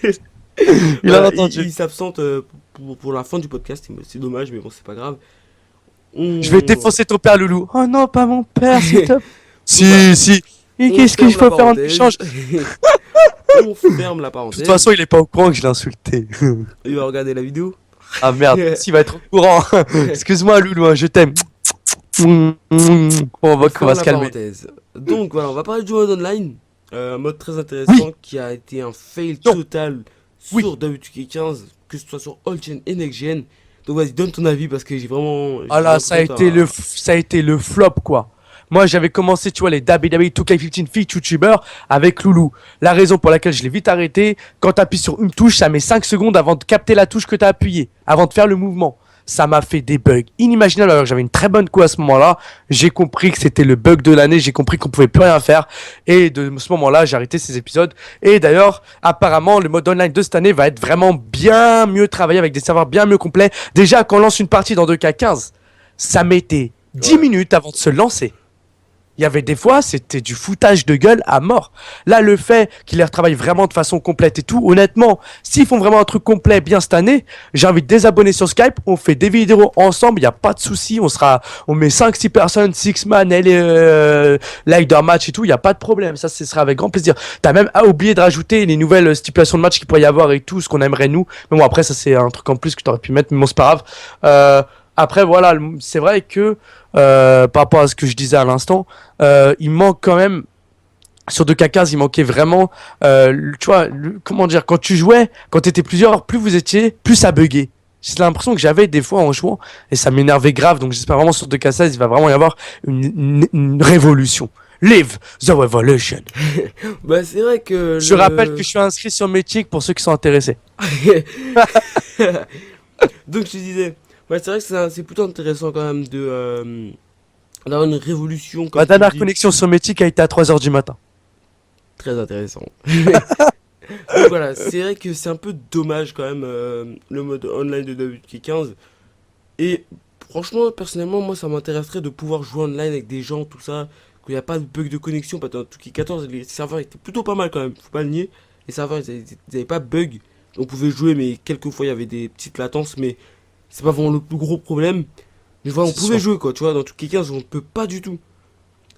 Il Voilà, a entendu. il s'absente pour la fin du podcast. C'est dommage, mais bon, c'est pas grave. Je vais défoncer ton père, Loulou. Oh non, pas mon père, s'il te plaît. Bah, Si. Et on qu'est-ce qu'il ferme la faut faire en parenthèse. échange? On ferme la De parenthèse. toute façon, il est pas au courant que je l'ai insulté. Il va regarder la vidéo. Ah merde, s'il va être au courant. Excuse-moi, Loulou, hein, je t'aime. On va Ferme se la calmer. parenthèse. Donc voilà, on va parler du mode online. Un mode très intéressant qui a été un fail Non. total Oui. sur WTK15, que ce soit sur Old Gen et Next Gen. Donc vas-y, donne ton avis parce que j'ai vraiment. Ah là, ça a été le flop, quoi. Moi, j'avais commencé, tu vois, les WWE 2K15 Feet YouTuber avec Loulou. La raison pour laquelle je l'ai vite arrêté, quand tu appuies sur une touche, ça met 5 secondes avant de capter la touche que tu as appuyée, avant de faire le mouvement. Ça m'a fait des bugs inimaginables alors que j'avais une très bonne co à ce moment-là. J'ai compris que c'était le bug de l'année, j'ai compris qu'on pouvait plus rien faire. Et de ce moment-là, j'ai arrêté ces épisodes. Et d'ailleurs, apparemment, le mode online de cette année va être vraiment bien mieux travaillé avec des serveurs bien mieux complets. Déjà, quand on lance une partie dans 2K15, ça mettait 10 Ouais. minutes avant de se lancer. Il y avait des fois, c'était du foutage de gueule à mort. Là, le fait qu'ils les retravaillent vraiment de façon complète et tout, honnêtement, s'ils font vraiment un truc complet bien cette année, j'ai envie de désabonner sur Skype, on fait des vidéos ensemble, il n'y a pas de souci, on met 5-6 personnes, 6 man, like d'un match et tout, il n'y a pas de problème, ça, ce sera avec grand plaisir. T'as même oublié de rajouter les nouvelles stipulations de match qu'il pourrait y avoir et tout, ce qu'on aimerait nous. Mais bon, après, ça, c'est un truc en plus que t'aurais pu mettre, mais bon, c'est pas grave. Après, voilà, c'est vrai que par rapport à ce que je disais à l'instant, il manque quand même sur 2K15, il manquait vraiment, tu vois, comment dire, quand tu jouais, quand t'étais plusieurs, plus vous étiez, plus ça buguait. C'est l'impression que j'avais des fois en jouant et ça m'énervait grave. Donc j'espère vraiment sur 2K16, il va vraiment y avoir une révolution. Live the revolution. Bah c'est vrai que. Je rappelle que je suis inscrit sur Mythic pour ceux qui sont intéressés. Donc je te disais, Ouais, c'est vrai que c'est plutôt intéressant quand même d'avoir une révolution, comme Ma tu le dernière dis. connexion sur Mythic a été à 3 heures du matin. Très intéressant. Donc voilà, c'est vrai que c'est un peu dommage quand même le mode online de WK15. Et franchement, personnellement, moi ça m'intéresserait de pouvoir jouer online avec des gens, tout ça, qu'il n'y a pas de bug de connexion. Parce que dans WK14, les serveurs étaient plutôt pas mal quand même, faut pas le nier. Les serveurs ils avaient pas de bug. On pouvait jouer, mais quelquefois il y avait des petites latences, mais c'est pas vraiment le plus gros problème. Mais voilà, on C'est pouvait sûr. jouer quoi, tu vois, dans WK15 on ne peut pas du tout.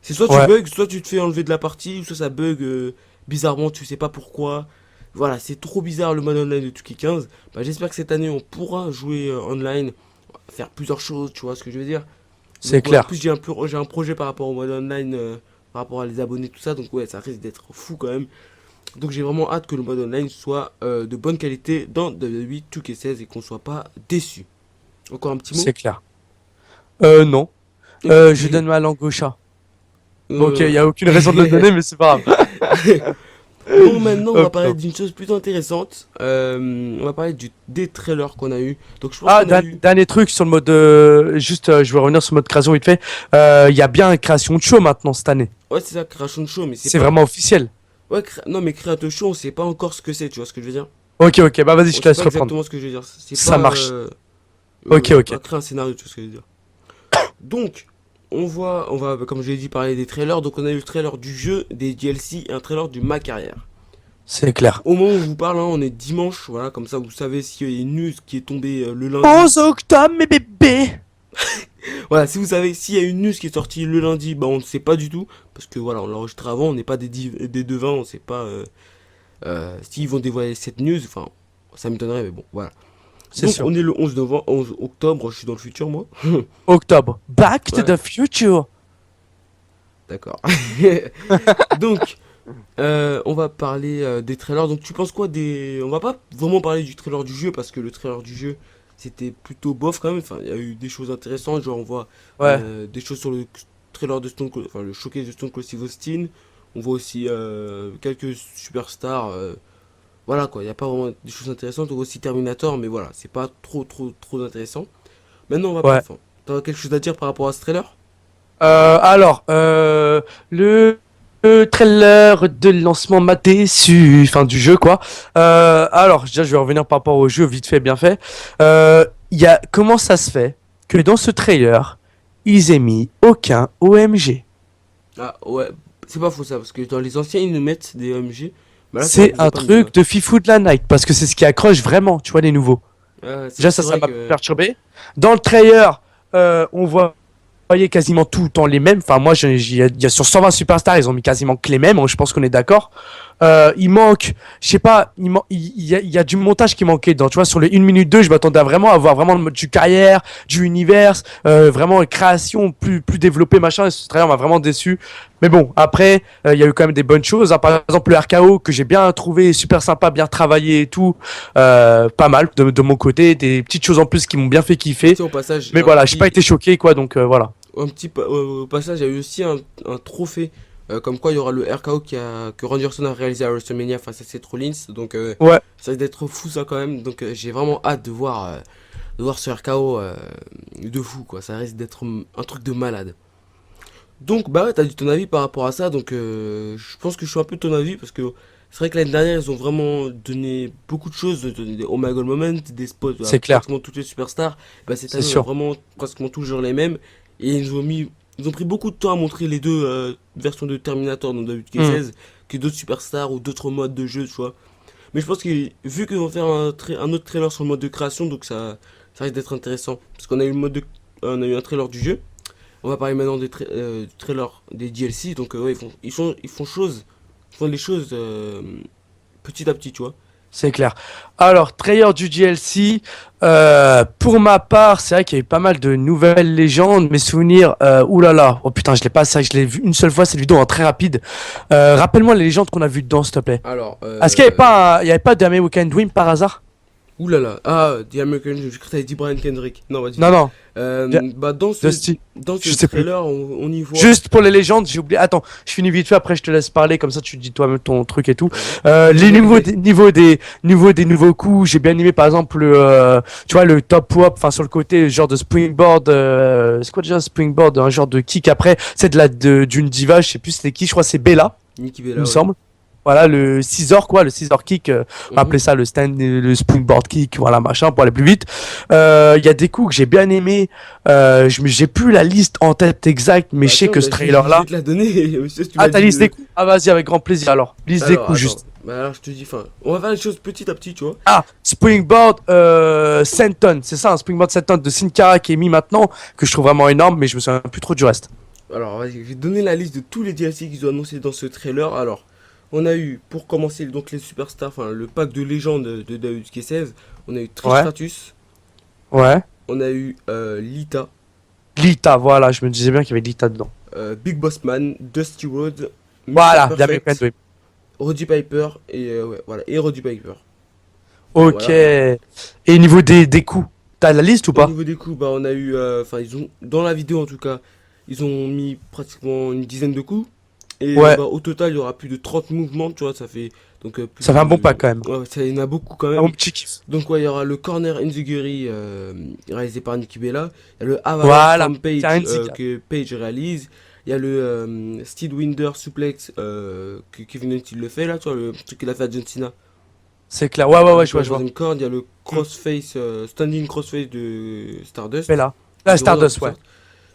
C'est soit tu Ouais, bugs, soit tu te fais enlever de la partie, ou soit ça bug bizarrement, tu sais pas pourquoi. Voilà, c'est trop bizarre le mode online de Tuki 15. Bah, j'espère que cette année on pourra jouer online, faire plusieurs choses, tu vois ce que je veux dire. c'est Donc ouais, en clair. plus j'ai un projet par rapport au mode online, par rapport à les abonnés, tout ça, donc ouais, ça risque d'être fou quand même. Donc j'ai vraiment hâte que le mode online soit de bonne qualité dans WWE 2K16 et qu'on soit pas déçu. Encore un petit mot. C'est clair. Non. Ok. Je donne ma langue au chat. Bon, ok, il Euh, y a aucune raison de le donner, mais c'est pas grave. Bon, maintenant, on va parler Octobre. d'une chose plutôt intéressante. On va parler des trailers qu'on a eu. Donc, je pense Ah, qu'on a eu. dernier truc sur le mode. Juste, je vais revenir sur le mode création vite fait. Il y a bien une création de show maintenant cette année. Ouais, c'est ça, Creation Show, mais c'est C'est pas. vraiment officiel. Ouais, non, mais Creator Show, on sait pas encore ce que c'est, tu vois ce que je veux dire? Ok, ok, bah vas-y, On je te sait laisse pas reprendre. exactement ce que je veux dire. C'est Ça pas. marche. Ok, ok. Pas créer un scénario, tu vois ce que je veux dire. Donc, on va, comme je l'ai dit, parler des trailers. Donc, on a eu le trailer du jeu, des DLC et un trailer du ma carrière. C'est clair. Au moment où je vous parle, hein, on est dimanche, voilà, comme ça vous savez s'il y a une news qui est tombée le lundi. 11 octobre, mes bébés! Voilà, si vous savez s'il y a une news qui est sortie le lundi, bah on ne sait pas du tout. Parce que voilà, on l'enregistre avant, on n'est pas des devins, on sait pas s'ils vont dévoiler cette news. Enfin, ça m'étonnerait, mais bon, voilà. C'est Donc sûr. on est le 11 novembre, 11 octobre, je suis dans le futur moi. Octobre. Back to Ouais, the future. d'accord. Donc, on va parler des trailers. Donc tu penses quoi des... On va pas vraiment parler du trailer du jeu parce que le trailer du jeu c'était plutôt bof quand même. Enfin, il y a eu des choses intéressantes, genre on voit Ouais, des choses sur le trailer de Stone Cold, enfin le showcase de Stone Cold Steve Austin. On voit aussi quelques superstars. Voilà quoi, il n'y a pas vraiment des choses intéressantes. On voit aussi Terminator, mais voilà, c'est pas trop intéressant. Maintenant on va ouais. plus fin. T'as quelque chose à dire par rapport à ce trailer? Alors, le trailer de lancement m'a déçu, enfin du jeu quoi. Alors, déjà, je vais revenir par rapport au jeu vite fait, bien fait. Comment ça se fait que dans ce trailer, ils aient mis aucun OMG? Ah ouais, c'est pas faux ça, parce que dans les anciens ils nous mettent des OMG, mais là c'est vrai C'est qu'ils nous ont un pas mis ça. truc de fifou de la night parce que c'est ce qui accroche vraiment, tu vois, les nouveaux. Déjà, C'est ça vrai m'a que... perturbé. Dans le trailer, on voyait quasiment tout le temps les mêmes. Enfin, moi, il y a sur 120 superstars, ils ont mis quasiment que les mêmes. Je pense qu'on est d'accord. Il manque, je sais pas, il y a du montage qui manquait dans, tu vois, sur les 1 minute 2, je m'attendais à vraiment avoir vraiment le mode du carrière, du univers, vraiment une création plus développée, machin. Et ce trailer m'a vraiment déçu. Mais bon, après, il y a eu quand même des bonnes choses, hein. Par exemple, le RKO que j'ai bien trouvé, super sympa, bien travaillé et tout. Pas mal de mon côté. Des petites choses en plus qui m'ont bien fait kiffer. Tu sais, au passage, Mais voilà, j'ai pas été choqué, quoi, donc voilà. au passage, il y a eu aussi un trophée, comme quoi il y aura le RKO que Randy Orton a réalisé à WrestleMania face à Seth Rollins, donc Ouais, ça risque d'être fou ça quand même, donc j'ai vraiment hâte de voir ce RKO de fou quoi, ça risque d'être un truc de malade. Donc, bah ouais, t'as dit ton avis par rapport à ça, donc je pense que je suis un peu de ton avis parce que c'est vrai que l'année dernière ils ont vraiment donné beaucoup de choses, donné des Oh My God Moment, des spots à c'est clair, pratiquement toutes les superstars. Bah, cette c'est année on a sûr. vraiment pratiquement toujours les mêmes et ils ont pris beaucoup de temps à montrer les deux versions de Terminator dans Hmm, WK16 que d'autres superstars ou d'autres modes de jeu, tu vois. Mais je pense que vu qu'ils vont faire un autre trailer sur le mode de création, donc ça risque d'être intéressant parce qu'on a eu on a eu un trailer du jeu. On va parler maintenant du trailer des DLC. Donc, ouais, ils font les choses petit à petit, tu vois. c'est clair. Alors, trailer du DLC, pour ma part, c'est vrai qu'il y a eu pas mal de nouvelles légendes. Mes souvenirs, oulala, oh putain, je l'ai pas, ça, je l'ai vu une seule fois cette vidéo en très rapide. Rappelle-moi les légendes qu'on a vues dedans, s'il te plaît. Alors, Est-ce qu'il y avait pas, il y avait pas d'American Dream par hasard? Ouh là là, ah, The American Dream, je crois que t'avais dit Brian Kendrick. Non, vas-y. Non, non, Bah, Dusty. dans ce Je sais plus. trailer, on y voit. Juste pour les légendes, j'ai oublié. Attends, je finis vite fait, après je te laisse parler, comme ça tu dis toi-même ton truc et tout. Les niveaux des nouveaux coups, j'ai bien aimé par exemple tu vois, le top wop, enfin sur le côté, genre de springboard, c'est quoi déjà springboard, un genre de kick après, c'est d'une diva, je sais plus c'était qui, je crois que c'est Bella, Nikki il Bella, me ouais. semble. Voilà, le scissor quoi, le scissor kick, on va Mhm. appeler ça le springboard kick, voilà, machin, pour aller plus vite. Il y a des coups que j'ai bien aimé, j'ai plus la liste en tête exacte, mais Bah, je sais attends, que bah, ce je trailer-là. vais te la donner, monsieur, si tu Ah, m'as t'as dit liste des coups? Ah, vas-y, avec grand plaisir alors. Liste des Alors, coups, attends. juste. Bah, alors, je te dis, enfin, on va faire les choses petit à petit, tu vois. Ah, Springboard Senton, c'est ça, un Springboard Senton de Sin Cara qui est mis maintenant, que je trouve vraiment énorme, mais je me souviens plus trop du reste. Alors, vas-y, je vais te donner la liste de tous les DLC qu'ils ont annoncés dans ce trailer. Alors, on a eu, pour commencer, donc les superstars, enfin, le pack de légende de Daisuke 16. On a eu Trish Ouais. Stratus. Ouais. On a eu Lita, Lita, voilà, je me disais bien qu'il y avait Lita dedans. Big Boss Man, Dusty Rhodes, Mr. Voilà, Perfect, American Dream. Roddy Piper et ouais, voilà, et Roddy Piper. Ok. Voilà. Et niveau des coups, t'as la liste ou Au pas? niveau des coups, bah on a eu, enfin ils ont, dans la vidéo en tout cas, ils ont mis pratiquement une dizaine de coups. Et Ouais. bah, au total, il y aura plus de 30 mouvements, tu vois, ça fait donc plus Ça fait un bon de- pack quand même. Ouais, ça, il y en a beaucoup quand Un même. bon petit kiff. Donc ouais, il y aura le Corner Enziguri réalisé par Nikki Bella. Il y a le Avalanche Voilà, Rampage c'est un Enziguri. que Page réalise. Il y a le Steed Winder Suplex que Kevin Owens il le fait là, tu vois, le truc qu'il a fait à John Cena. C'est clair. Ouais, ouais, ouais, je Pour vois, la je vois. troisième corde, il y a le Crossface, Standing Crossface de Stardust. Bella. La Ils ont Stardust, en ouais. sorte.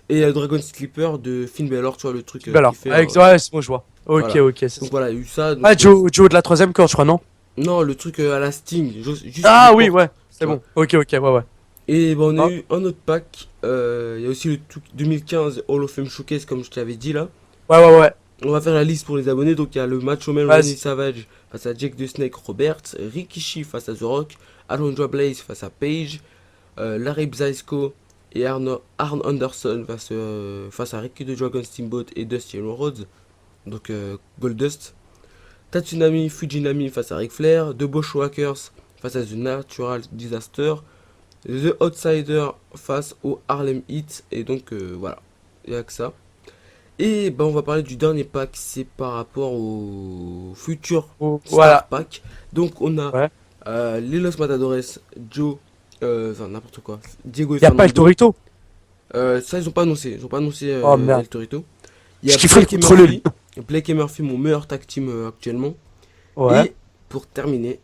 Et il y a le Dragon Slipper de Finn Balor, tu vois, le truc Bella. qui fait. Ouais, c'est bon, je vois. Ok, Voilà. ok, c'est ça. Donc voilà, il y a eu ça. Donc, Ah, Joe de la troisième corde, je crois, non? non, le truc à la Sting, juste Ah les oui, portes, ouais, c'est tu bon. Ok, ok, ouais, ouais. Et bah, on a Ah. eu un autre pack. Il y a aussi le 2015 Hall of Fame Showcase, comme je te l'avais dit là. Ouais, ouais, ouais. On va faire la liste pour les abonnés. Donc il y a le Macho Man Vas-y. Randy Savage face à Jake the Snake Roberts, Rikishi face à The Rock, Alundra Blaze face à Paige, Larry Bzaisko et Arn Anderson face à Ricky the Dragon Steamboat et Dusty Rhodes. Donc Goldust. Tatsunami Fujinami face à Ric Flair, The Bushwhackers face à The Natural Disaster, The Outsider face au Harlem Heat, et donc voilà, il n'y a que ça. Et ben on va parler du dernier pack, c'est par rapport au futur Oh, Star voilà. Pack. Donc on a Ouais. les Los Matadores, Joe, enfin n'importe quoi, Diego et Y a pas El Fernando. Torito? Ça ils ont pas annoncé, Oh, merde. El Torito. Il y Je a kifferais Blake et contrôler, Murphy, Blake et Murphy, mon meilleur tag team actuellement. Ouais. Et pour terminer,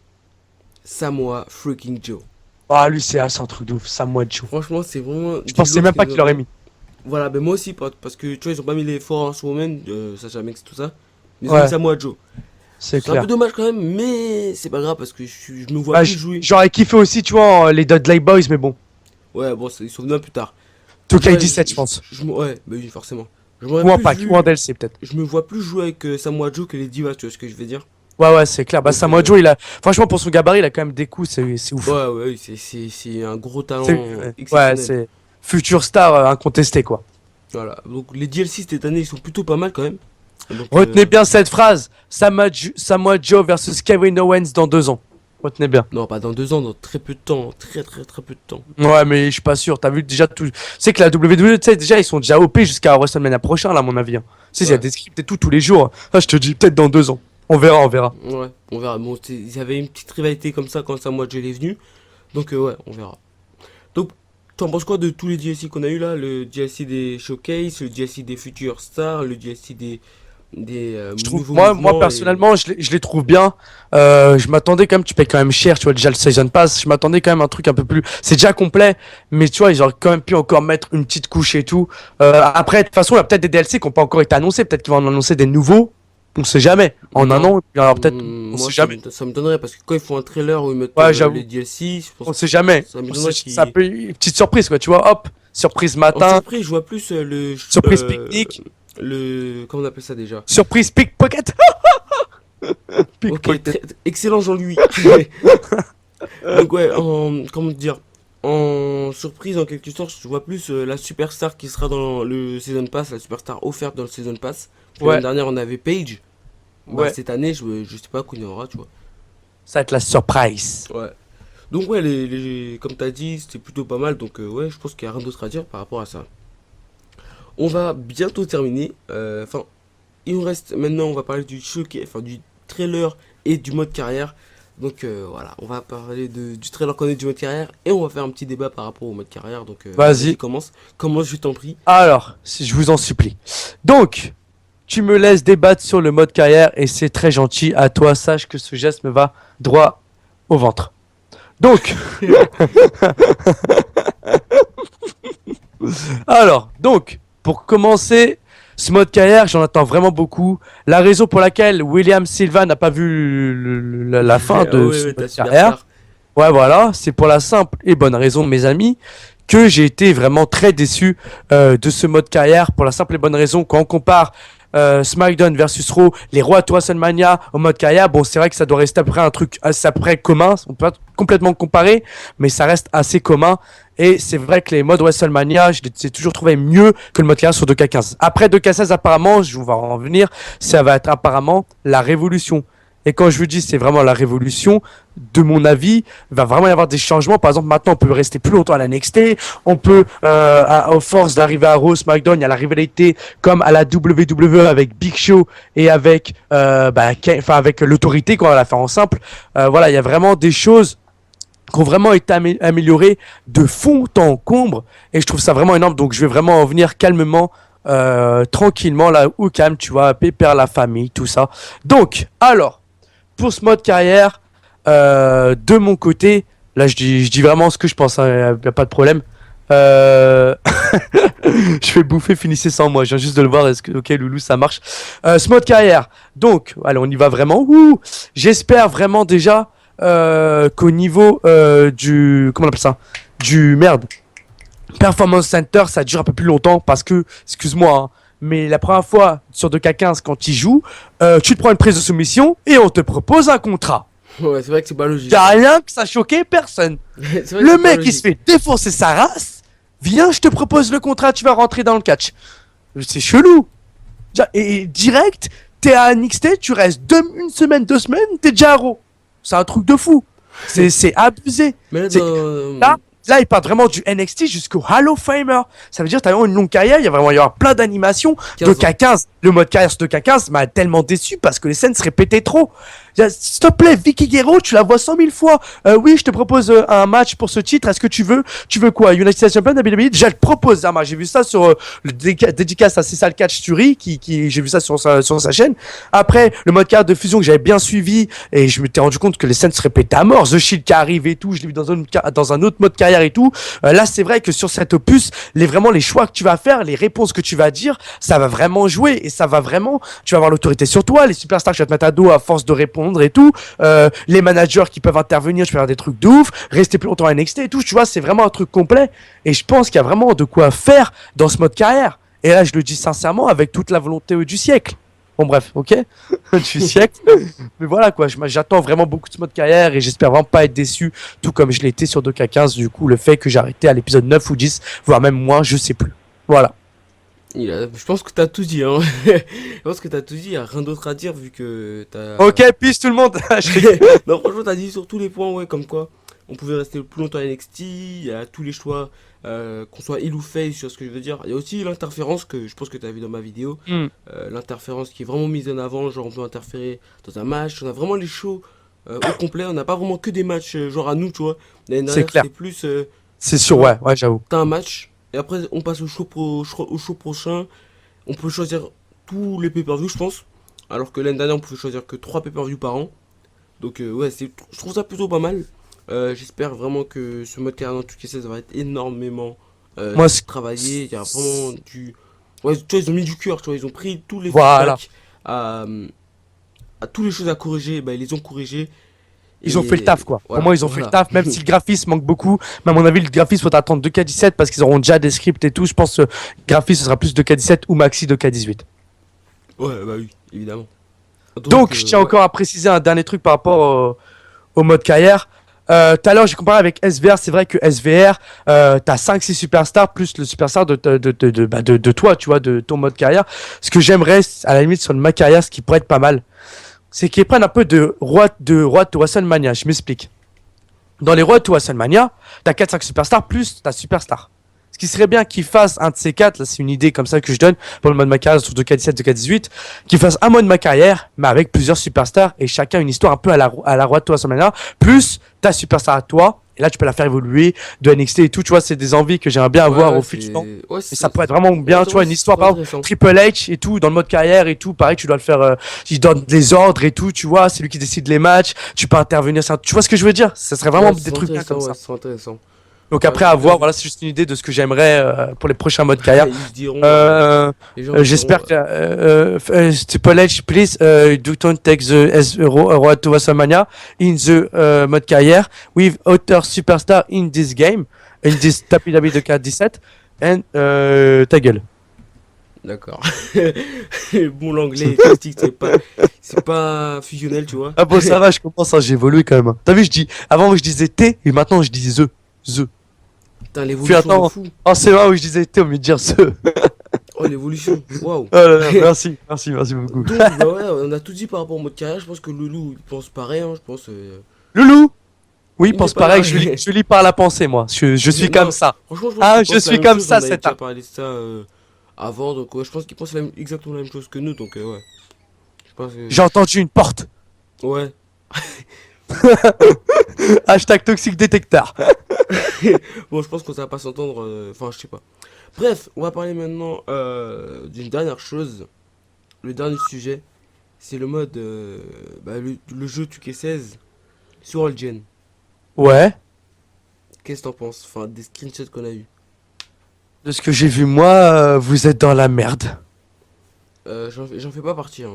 Samoa Freaking Joe. Ah, lui, c'est un truc de ouf. Samoa Joe. Franchement, c'est vraiment. Je pensais même pas qu'il l'aurait mis. Voilà, ben moi aussi, parce que tu vois, ils ont pas mis les Force Women, Sacha Banks, tout ça. Mais ils ont Ouais. mis Samoa Joe. C'est C'est un clair. peu dommage quand même, mais c'est pas grave parce que je me vois Ouais, plus jouer. j'aurais kiffé aussi, tu vois, les Dudley Boys, mais bon. Ouais, bon, ils sont venus un peu tard. 2K17, je pense. Ouais, bah oui, forcément. Je m'aurais Ou en plus pack, vu- ou en DLC, peut-être. Je me vois plus jouer avec Samoa Joe que les Divas, tu vois ce que je veux dire? Ouais, ouais, c'est clair. Bah, Donc, Samoa Joe, franchement, pour son gabarit, il a quand même des coups, c'est ouf. Ouais, ouais, c'est un gros talent Ouais, exceptionnel. c'est future star incontesté, quoi. Voilà, donc les DLC cette année, ils sont plutôt pas mal quand même. Donc, Retenez bien cette phrase. Samoa Joe versus Kevin Owens dans 2 ans. Retenez bien. Non, pas dans 2 ans, dans très peu de temps. Très peu de temps. Ouais, mais je suis pas sûr. T'as vu déjà tout. C'est que la WWE, tu sais, déjà, ils sont déjà OP jusqu'à WrestleMania prochain, là, à mon avis. Hein. Tu sais, il y a Ouais. des scripts et tout tous les jours. Ah, je te dis, peut-être dans 2 ans. On verra, on verra. Ouais, on verra. Bon, ils avaient une petite rivalité comme ça quand Samoa Joe est venu. Donc, ouais, on verra. Donc, t'en penses quoi de tous les DLC qu'on a eu là? Le DLC des Showcase, le DLC des Future Stars, le DLC des Je trouve, nouveaux moi mouvements personnellement, je les trouve bien. Je m'attendais quand même, tu payes quand même cher, tu vois, déjà le Season Pass. Je m'attendais quand même à un truc un peu plus. C'est déjà complet, mais tu vois, ils auraient quand même pu encore mettre une petite couche et tout. Après, de toute façon, il y a peut-être des DLC qui n'ont pas encore été annoncés. Peut-être qu'ils vont en annoncer des nouveaux. On sait jamais. En un an, il y en aura peut-être. On Moi, sait jamais. ça me donnerait parce que quand ils font un trailer où ils mettent Ouais, j'avoue. les DLC, je pense On sait jamais. ça me donnerait Ça peut une petite surprise, quoi. Tu vois, hop, surprise En matin, surprise, je vois plus surprise pique-nique, comment on appelle ça déjà? surprise pickpocket. Ok, Pickpocket. excellent Jean-Louis. Donc ouais, comment dire, en surprise en quelque sorte, je vois plus la superstar qui sera dans le Season Pass, la superstar offerte dans le Season Pass. Parce que Ouais. l'année dernière on avait Paige. Bah, Ouais. cette année, je sais pas qu'on y aura, tu vois. Ça va être la surprise. Ouais. Donc ouais, comme t'as dit, c'était plutôt pas mal. Donc ouais, je pense qu'il n'y a rien d'autre à dire par rapport à ça. On va bientôt terminer. Enfin, il nous reste maintenant, on va parler du showcase, enfin du trailer et du mode carrière. Donc voilà, on va parler du trailer qu'on a du mode carrière et on va faire un petit débat par rapport au mode carrière. Donc Vas-y. commence, je t'en prie. Alors, si je vous en supplie. Donc, tu me laisses débattre sur le mode carrière et c'est très gentil. À toi, sache que ce geste me va droit au ventre. Donc, pour commencer, ce mode carrière, j'en attends vraiment beaucoup. La raison pour laquelle William Silva n'a pas vu la fin de Ouais, ce ouais, ta mode superstar. carrière, ouais, voilà, c'est pour la simple et bonne raison, mes amis, que j'ai été vraiment très déçu de ce mode carrière. Pour la simple et bonne raison, quand on compare SmackDown versus Raw, les rois de WrestleMania au mode carrière, bon, c'est vrai que ça doit rester à peu près un truc assez à peu près commun. On peut pas complètement comparer, mais ça reste assez commun. Et c'est vrai que les modes WrestleMania, je les ai toujours trouvé mieux que le mode carrière sur 2K15. Après 2K16, apparemment, je vais en venir, ça va être apparemment la révolution. Et quand je vous dis c'est vraiment la révolution, de mon avis, il va vraiment y avoir des changements. Par exemple, maintenant, on peut rester plus longtemps à la NXT. On peut, aux force d'arriver à Raw, SmackDown, il y a la rivalité comme à la WWE avec Big Show et avec, avec l'autorité, quoi, on va la faire en simple. Voilà, il y a vraiment des choses qui ont vraiment été améliorées de fond en comble. Et je trouve ça vraiment énorme. Donc, je vais vraiment en venir calmement. Tranquillement là au calme, tu vois, pépère la famille, tout ça. Donc, alors, pour ce mode carrière, de mon côté, là je dis vraiment ce que je pense, hein, y a pas de problème. Je vais bouffer, finissez sans moi, je viens juste de le voir, est-ce que, ok loulou, ça marche. Ce mode carrière, donc, allez, on y va vraiment. J'espère vraiment déjà qu'au niveau comment on appelle ça, du merde, Performance Center, ça dure un peu plus longtemps parce que, excuse-moi, hein, mais la première fois sur 2K15 quand tu joues, tu te prends une prise de soumission et on te propose un contrat. Ouais, c'est vrai que c'est pas logique. Y'a rien que ça choquait personne. C'est vrai que Le c'est pas mec il logique. se fait défoncer sa race, viens, je te propose le contrat, tu vas rentrer dans le catch. C'est chelou. Et direct, t'es à NXT, tu restes une semaine, 2 semaines, t'es déjà à Raw. C'est un truc de fou. C'est abusé. Mais là, C'est- Là, il part vraiment du NXT jusqu'au Hall of Famer. Ça veut dire que t'as vraiment une longue carrière, il y a vraiment plein d'animations. 15 ans. 2K15, le mode carrière sur 2K15 m'a tellement déçu parce que les scènes se répétaient trop. S'il te plaît, Vicky Guerrero, tu la vois 100 000 fois. Oui, je te propose un match pour ce titre. Est-ce que tu veux quoi? United States Champion, WWE? Je te propose un match. J'ai vu ça sur le dédicace à César Catch Turi, j'ai vu ça sur sa chaîne. Après, le mode carrière de fusion que j'avais bien suivi et je m'étais rendu compte que les scènes se répétaient à mort. The Shield qui arrive et tout, je l'ai vu dans un autre mode carrière et tout. Là, c'est vrai que sur cet opus, les choix que tu vas faire, les réponses que tu vas dire, ça va vraiment jouer et ça va vraiment, tu vas avoir l'autorité sur toi, les superstars que tu vas te mettre à dos à force de répondre et tout, les managers qui peuvent intervenir, tu peux faire des trucs de ouf, rester plus longtemps à NXT et tout, tu vois, c'est vraiment un truc complet et je pense qu'il y a vraiment de quoi faire dans ce mode carrière. Et là, je le dis sincèrement avec toute la volonté du siècle. Bon bref, ok, du siècle. Mais voilà quoi, j'attends vraiment beaucoup de ce mode carrière et j'espère vraiment pas être déçu, tout comme je l'ai été sur 2K15, du coup le fait que j'ai arrêté à l'épisode 9 ou 10, voire même moins, je sais plus. Voilà. Je pense que t'as tout dit, hein. Je pense que t'as tout dit, y a rien d'autre à dire vu que t'as. Ok, peace tout le monde. Non, franchement, t'as dit sur tous les points, ouais, comme quoi on pouvait rester plus longtemps à NXT, il y a tous les choix, qu'on soit heel ou face, tu vois ce que je veux dire. Il y a aussi l'interférence que je pense que t'as vu dans ma vidéo, l'interférence qui est vraiment mise en avant, genre on peut interférer dans un match, on a vraiment les shows au complet, on n'a pas vraiment que des matchs genre à nous, tu vois. L'année dernière, clair. c'était plus. C'est sûr, ouais, j'avoue. T'as un match, et après on passe au show prochain. On peut choisir tous les pay-per-view, je pense. Alors que l'année dernière, on pouvait choisir que 3 pay-per-view par an. Donc, ouais, je trouve ça plutôt pas mal. J'espère vraiment que ce mode carrière dans tout ça va être énormément Moi, travaillé. Il y a vraiment du. Ouais, tu vois, ils ont mis du cœur, tu vois, ils ont pris tous les Voilà. feedbacks à toutes les choses à corriger, bah, ils les ont corrigés. Ils ont fait le taf, quoi. Voilà, Pour moi, ils ont fait le taf, même si le graphisme manque beaucoup. Mais à mon avis, le graphisme, faut attendre 2K17 parce qu'ils auront déjà des scripts et tout. Je pense que le graphisme, ce sera plus 2K17 ou maxi 2K18. Ouais, bah oui, évidemment. Donc, je tiens ouais. encore à préciser un dernier truc par rapport au mode carrière. Tout à l'heure, j'ai comparé avec SVR. C'est vrai que SVR, t'as 5-6 superstars plus le superstar de toi, tu vois, de ton mode carrière. Ce que j'aimerais, à la limite, sur le mode carrière, ce qui pourrait être pas mal, c'est qu'ils prennent un peu de roi de WrestleMania. Je m'explique. dans les Road to WrestleMania, t'as 4-5 superstars plus ta superstar. Ce qui serait bien qu'ils fassent un de ces 4, là c'est une idée comme ça que je donne pour le mode ma carrière, sur 2K17, 2K18, qu'ils fassent un mode ma carrière, mais avec plusieurs superstars et chacun une histoire un peu à la Road to WrestleMania, plus ta superstar à toi, et là tu peux la faire évoluer de NXT et tout, tu vois, c'est des envies que j'aimerais bien avoir au futur. Ouais, Et ça pourrait être vraiment bien, tu vois, une histoire, par exemple, Triple H et tout, dans le mode carrière et tout, pareil, tu dois le faire, il donne des ordres et tout, tu vois, c'est lui qui décide les matchs, tu peux intervenir, tu vois ce que je veux dire? Ça serait vraiment des trucs bien comme ça. C'est intéressant. Donc après, à voir, voilà, c'est juste une idée de ce que j'aimerais pour les prochains modes carrière. Ils diront, les gens J'espère diront, que Triple H, please, don't take the Road to WrestleMania in the mode carrière with other superstar in this game, in this WWE 2K17, and ta gueule. D'accord. Bon, l'anglais critique, c'est pas fusionnel, tu vois. Ah bon, ça va, je commence, hein, j'ai évolué quand même. T'as vu, avant je disais T, et maintenant je dis the. Putain, Puis l'évolution attends, de fou. en C1 où je disais T au lieu de dire the. Oh, l'évolution. Waouh. Oh là là, merci beaucoup. Donc, bah ouais, on a tout dit par rapport au mode carrière. Je pense que Loulou, il pense pareil, hein, je pense. Loulou? Oui, Il pense n'est pas pareil, là. je lis par la pensée, moi. Je suis Non, comme ça. Franchement, je pense Ah, qu'il je pense suis la même comme chose, ça, on avait c'est déjà un. parlé de ça avant, donc ouais, je pense qu'il pense exactement la même chose que nous, donc ouais. Je pense que... J'ai entendu une porte. Ouais. Hashtag toxic détecteur. Bon, je pense qu'on va pas s'entendre, enfin, je sais pas. Bref, on va parler maintenant d'une dernière chose. Le dernier sujet, c'est le mode, le jeu 2K16 sur All Gen. Ouais. Qu'est-ce que t'en penses? Enfin, des screenshots qu'on a eu. De ce que j'ai vu, moi, vous êtes dans la merde. J'en fais pas partie, hein.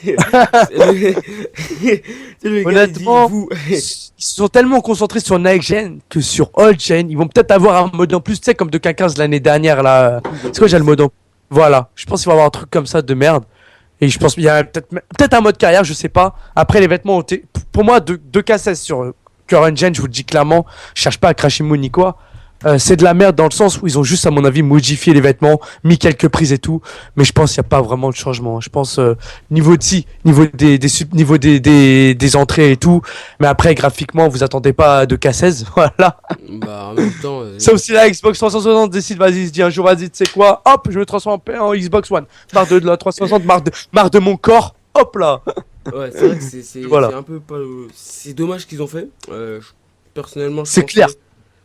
C'est le gars, il dit, Honnêtement, vous. ils se sont tellement concentrés sur Next Gen que sur Old Gen. Ils vont peut-être avoir un mode en plus, tu sais, comme 2K15 l'année dernière, là. C'est quoi, j'ai le mode en. Voilà. Je pense qu'il va y avoir un truc comme ça de merde. Et je pense qu'il y a peut-être un mode carrière, je sais pas. Après, les vêtements ont été. Pour moi, 2K16 sur Current Gen, je vous le dis clairement, je cherche pas à cracher Moon ni quoi. C'est de la merde dans le sens où ils ont juste, à mon avis, modifié les vêtements, mis quelques prises et tout. Mais je pense qu'il n'y a pas vraiment de changement. Je pense niveau des entrées et tout. Mais après, graphiquement, vous attendez pas de K16. Voilà. Bah, en même temps. Sauf si la Xbox 360 décide, vas-y, il se dit un jour, vas-y, tu sais quoi, hop, je me transforme en Xbox One. Marre de la 360, marre de mon corps, hop là. Ouais, c'est vrai que Voilà. c'est un peu pas. C'est dommage qu'ils ont fait. Personnellement, C'est clair.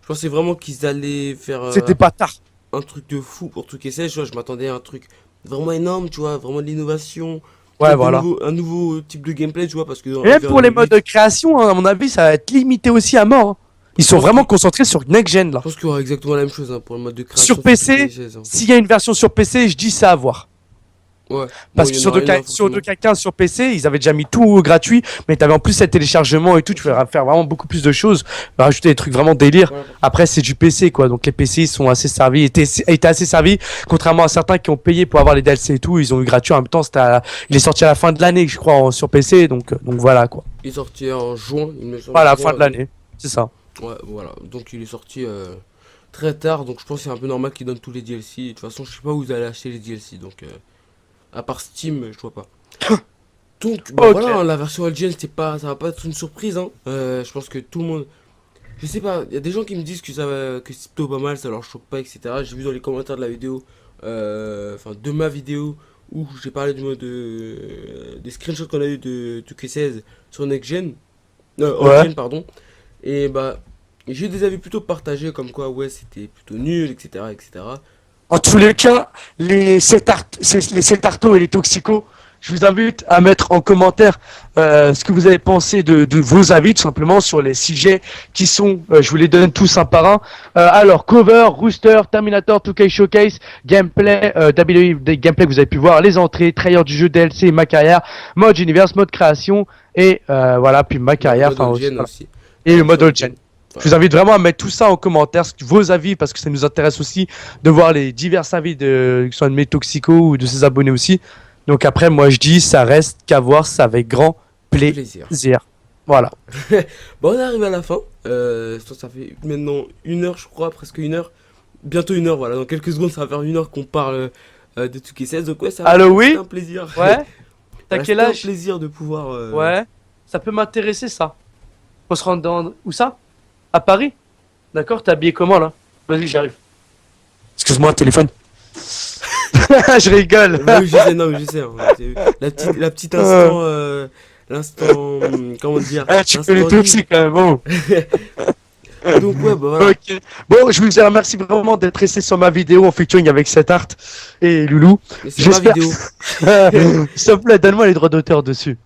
Je pensais vraiment qu'ils allaient faire C'était pas tard. un truc de fou pour tout KSS. Tu vois, je m'attendais à un truc vraiment énorme, tu vois, vraiment de l'innovation. Ouais, Peut-être voilà. un nouveau type de gameplay, tu vois, parce que. Et même pour les modes de création, hein, à mon avis, ça va être limité aussi à mort. Hein. Ils sont vraiment concentrés sur Next Gen là. Je pense qu'il y aura exactement la même chose hein, pour le mode de création. Sur PC, KSS, hein. s'il y a une version sur PC, je dis ça à voir. Ouais. Parce Bon, que il y en sur aura une, hein, 2K15 sur PC, ils avaient déjà mis tout gratuit, mais t'avais en plus le téléchargement et tout, tu peux faire vraiment beaucoup plus de choses, rajouter des trucs vraiment délire. Ouais. Après, c'est du PC quoi, donc les PC ils sont assez servis, étaient assez servis, contrairement à certains qui ont payé pour avoir les DLC et tout, ils ont eu gratuit en même temps. Il est sorti à la fin de l'année, je crois, sur PC, donc voilà quoi. Il est sorti en juin, il me semble. Voilà, fin de l'année, c'est ça. Ouais, voilà. Donc il est sorti très tard, donc je pense que c'est un peu normal qu'ils donnent tous les DLC. De toute façon, je sais pas où vous allez acheter les DLC, donc à part Steam, je vois pas. Donc bah, Ok. voilà, hein, la version Algen, ça va pas être une surprise. Hein. Je pense que tout le monde, je sais pas, il y a des gens qui me disent que que c'est plutôt pas mal, ça leur choque pas, etc. J'ai vu dans les commentaires de la vidéo, enfin de ma vidéo où j'ai parlé du mode des screenshots qu'on a eu de 2K16 sur Next Gen, Ouais. All Gen, pardon. Et bah, j'ai des avis plutôt partagés comme quoi, ouais, c'était plutôt nul, etc., etc. En tous les cas, les Celtarto et les Toxicos, je vous invite à mettre en commentaire ce que vous avez pensé de vos avis, tout simplement, sur les sujets qui sont, je vous les donne tous un par un. Alors, cover, rooster, Terminator, 2K Showcase, gameplay, WWE, des gameplays que vous avez pu voir, les entrées, trailer du jeu, DLC, ma carrière, mode univers, mode création, et voilà, puis ma carrière, Le mode enfin, All Gen voilà. aussi. Et le mode All Gen. Ouais. Je vous invite vraiment à mettre tout ça en commentaire, vos avis, parce que ça nous intéresse aussi de voir les divers avis que ce soit de mes toxicos ou de ses abonnés aussi. Donc après, moi je dis, ça reste qu'à voir ça avec grand Plaisir. plaisir. Voilà. Bon, on est arrivé à la fin. Ça fait maintenant 1 heure, je crois, presque 1 heure. Bientôt 1 heure, voilà. Dans quelques secondes, ça va faire 1 heure qu'on parle de 2K16. Donc, ouais, ça va Allô, oui c'est un plaisir. Ouais. T'as Voilà, quel c'était âge? un plaisir de pouvoir. Ouais. Ça peut m'intéresser ça. On se rend dans... Où ça? À Paris? D'accord, t'es habillé comment là? Vas-y, j'arrive. Excuse-moi, téléphone. Je rigole. Oui, je sais, non, mais je sais. Hein, la petite instant, l'instant, comment dire, Tu l'instant fais les libre. toxiques quand même, bon. Donc ouais, bah voilà. Ok. Bon, je vous remercie vraiment d'être resté sur ma vidéo en featuring avec cet art et Loulou. Mais c'est ma vidéo. S'il te plaît, donne-moi les droits d'auteur dessus.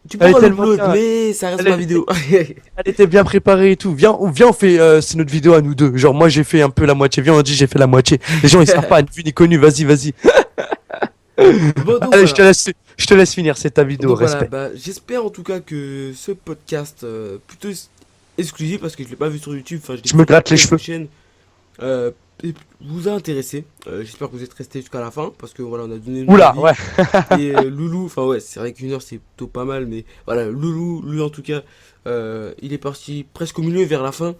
Tu Elle est pourras tellement l'upload, bien. mais ça reste Elle est- ma vidéo. Elle était bien préparée et tout. Viens, on fait c'est notre vidéo à nous deux. Genre moi j'ai fait un peu la moitié. Viens, on dit j'ai fait la moitié. Les gens ils savent pas, ni vu ni connu. Vas-y, vas-y. Bon, donc Allez, voilà. je te laisse finir. C'est ta vidéo. Donc voilà, Respect. bah, j'espère en tout cas que ce podcast plutôt exclusif parce que je l'ai pas vu sur YouTube, enfin je l'ai Je vu me sur gratte les quelques cheveux. chaînes, vous a intéressé. J'espère que vous êtes resté jusqu'à la fin parce que voilà on a donné notre Oula, avis. ouais. Et Loulou, enfin ouais c'est vrai qu'une heure c'est plutôt pas mal, mais voilà Loulou lui en tout cas il est parti presque au milieu vers la fin,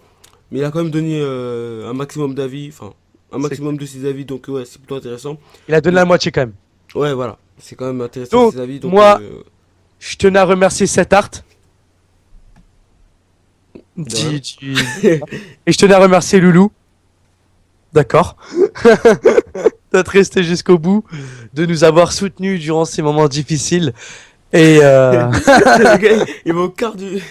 mais il a quand même donné un maximum d'avis, enfin un C'est maximum de ses avis, donc ouais c'est plutôt intéressant. Il a donné la moitié quand même. Ouais voilà, c'est quand même intéressant Donc, ses avis, donc moi, je tenais à remercier cet art. rien. Et je tenais à remercier Loulou. D'accord. D'être resté jusqu'au bout, de nous avoir soutenus durant ces moments difficiles. Et Le gars, il va au quart du.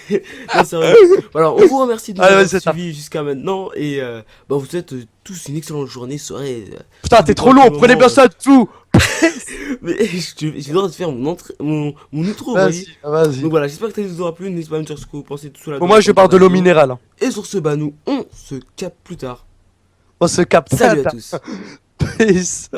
Non, sérieux. Voilà, on vous remercie de nous Allez, avoir vas-y, c'est ça. suivis jusqu'à maintenant et bah, vous souhaite tous une excellente journée, soirée. putain, tout t'es dépend trop du long, prenez bien moment. ça de tout. Mais j'ai le droit de faire mon outro, vous voyez. Vas-y. Donc voilà, j'espère que ça vous aura plu. N'hésitez pas à me dire ce que vous pensez tout sur la Bon, moi, je parle de l'eau minérale. Hein. Et sur ce, bah, nous, on se capte plus tard. On se capte. Salut à tous. Peace.